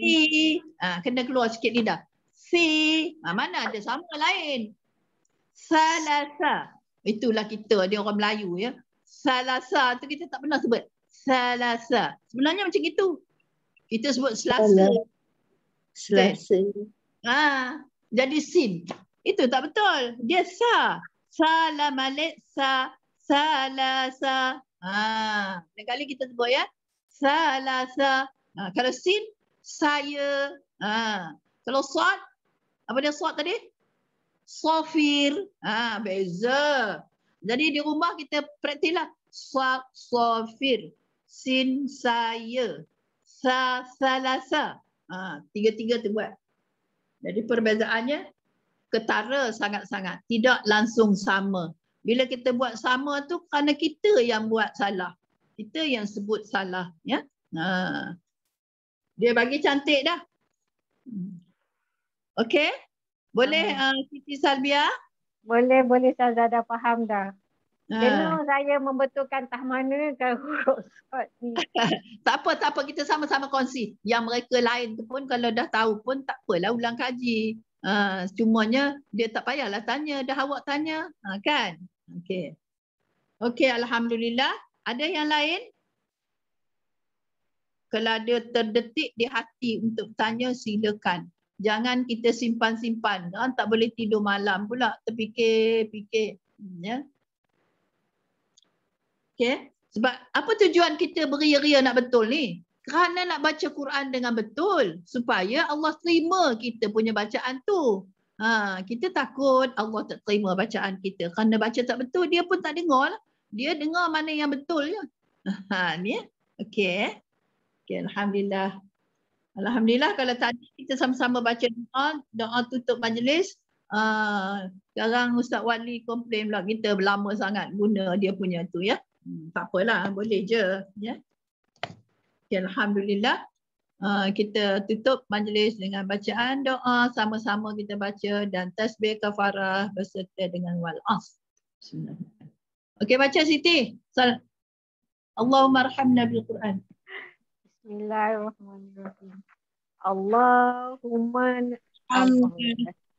si. Kena keluar sikit lidah. Si. Mana ada sama lain. Salasa. Itulah kita, dia orang Melayu ya. Salasa tu kita tak pernah sebut. Salasa. Sebenarnya macam itu. Kita sebut Selasa. Jadi sin. Itu tak betul. Dia sa. Salam alik sa. Salasa. Lain kali kita sebut ya. Salasa. Kalau sin, saya. Kalau sod, apa dia sod tadi? Sofir. Beza. Jadi di rumah kita praktiklah. Sofir. Sin saya. Salasa. Tiga-tiga tu buat. Jadi perbezaannya ketara sangat-sangat. Tidak langsung sama. Bila kita buat sama tu kerana kita yang buat salah. Kita yang sebut salah. Ya. Dia bagi cantik dah. Okey. Boleh Siti Salbia? Boleh saya dah faham dah. Kena saya membetulkan tah mana kan huruf sod ni. Tak apa kita sama-sama kongsi. Yang mereka lain tu pun kalau dah tahu pun tak apalah ulang kaji. Cumanya dia tak payahlah tanya, dah awak tanya. Kan? Okey, alhamdulillah. Ada yang lain? Kalau ada terdetik di hati untuk tanya, silakan. Jangan kita simpan-simpan. Tak boleh tidur malam pula terfikir-fikir. Ya. Okay. Sebab apa tujuan kita beria-ria nak betul ni? Kerana nak baca Quran dengan betul. Supaya Allah terima kita punya bacaan tu. Kita takut Allah tak terima bacaan kita. Kerana baca tak betul, dia pun tak dengar lah. Dia dengar mana yang betul je. Ni. Okay, alhamdulillah. Alhamdulillah kalau tadi kita sama-sama baca doa tutup majlis. Sekarang Ustaz Wali komplain pula kita lama sangat guna dia punya tu ya. Tak apalah, boleh je ya. Okay, Alhamdulillah. Kita tutup majlis dengan bacaan doa, sama-sama kita baca dan tasbih kafarah berserta dengan wal-as. Okey, baca Siti. Allahumma arhamna bil Quran. Bismillahirrahmanirrahim.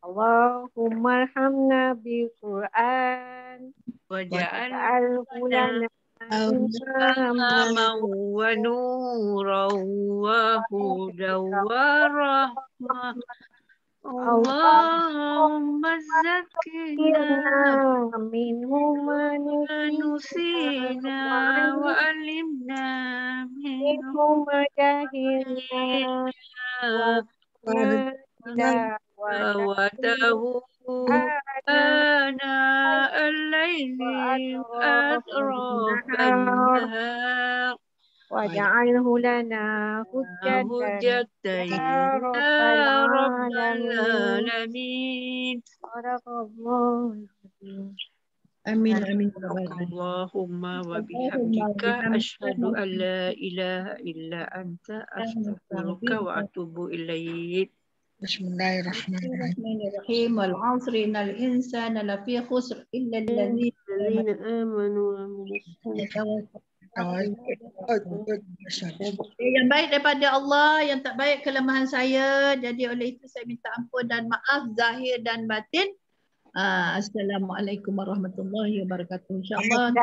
Allahumma arhamna bil Quran waj'alhu lana imaman wa nuran wa hudan wa rahmah. Allahumma zakkina minhu ma nusina wa alimna minhu ma jahilna wa tahu ana al-layli atrafan nahar waj'alhu lana hujjatan ya rabbal alamin. Amin amin. Allahumma wa bihamdika asyhadu an la ilaha illa anta astaghfiruka wa atubu ilaik. Bismillahirrahmanirrahim. Wal 'asri innal insana lafi khusr illa allazina amanu wa amilus yang baik daripada Allah, yang tak baik kelemahan saya. Jadi oleh itu saya minta ampun dan maaf zahir dan batin. Assalamualaikum warahmatullahi wabarakatuh. InsyaAllah.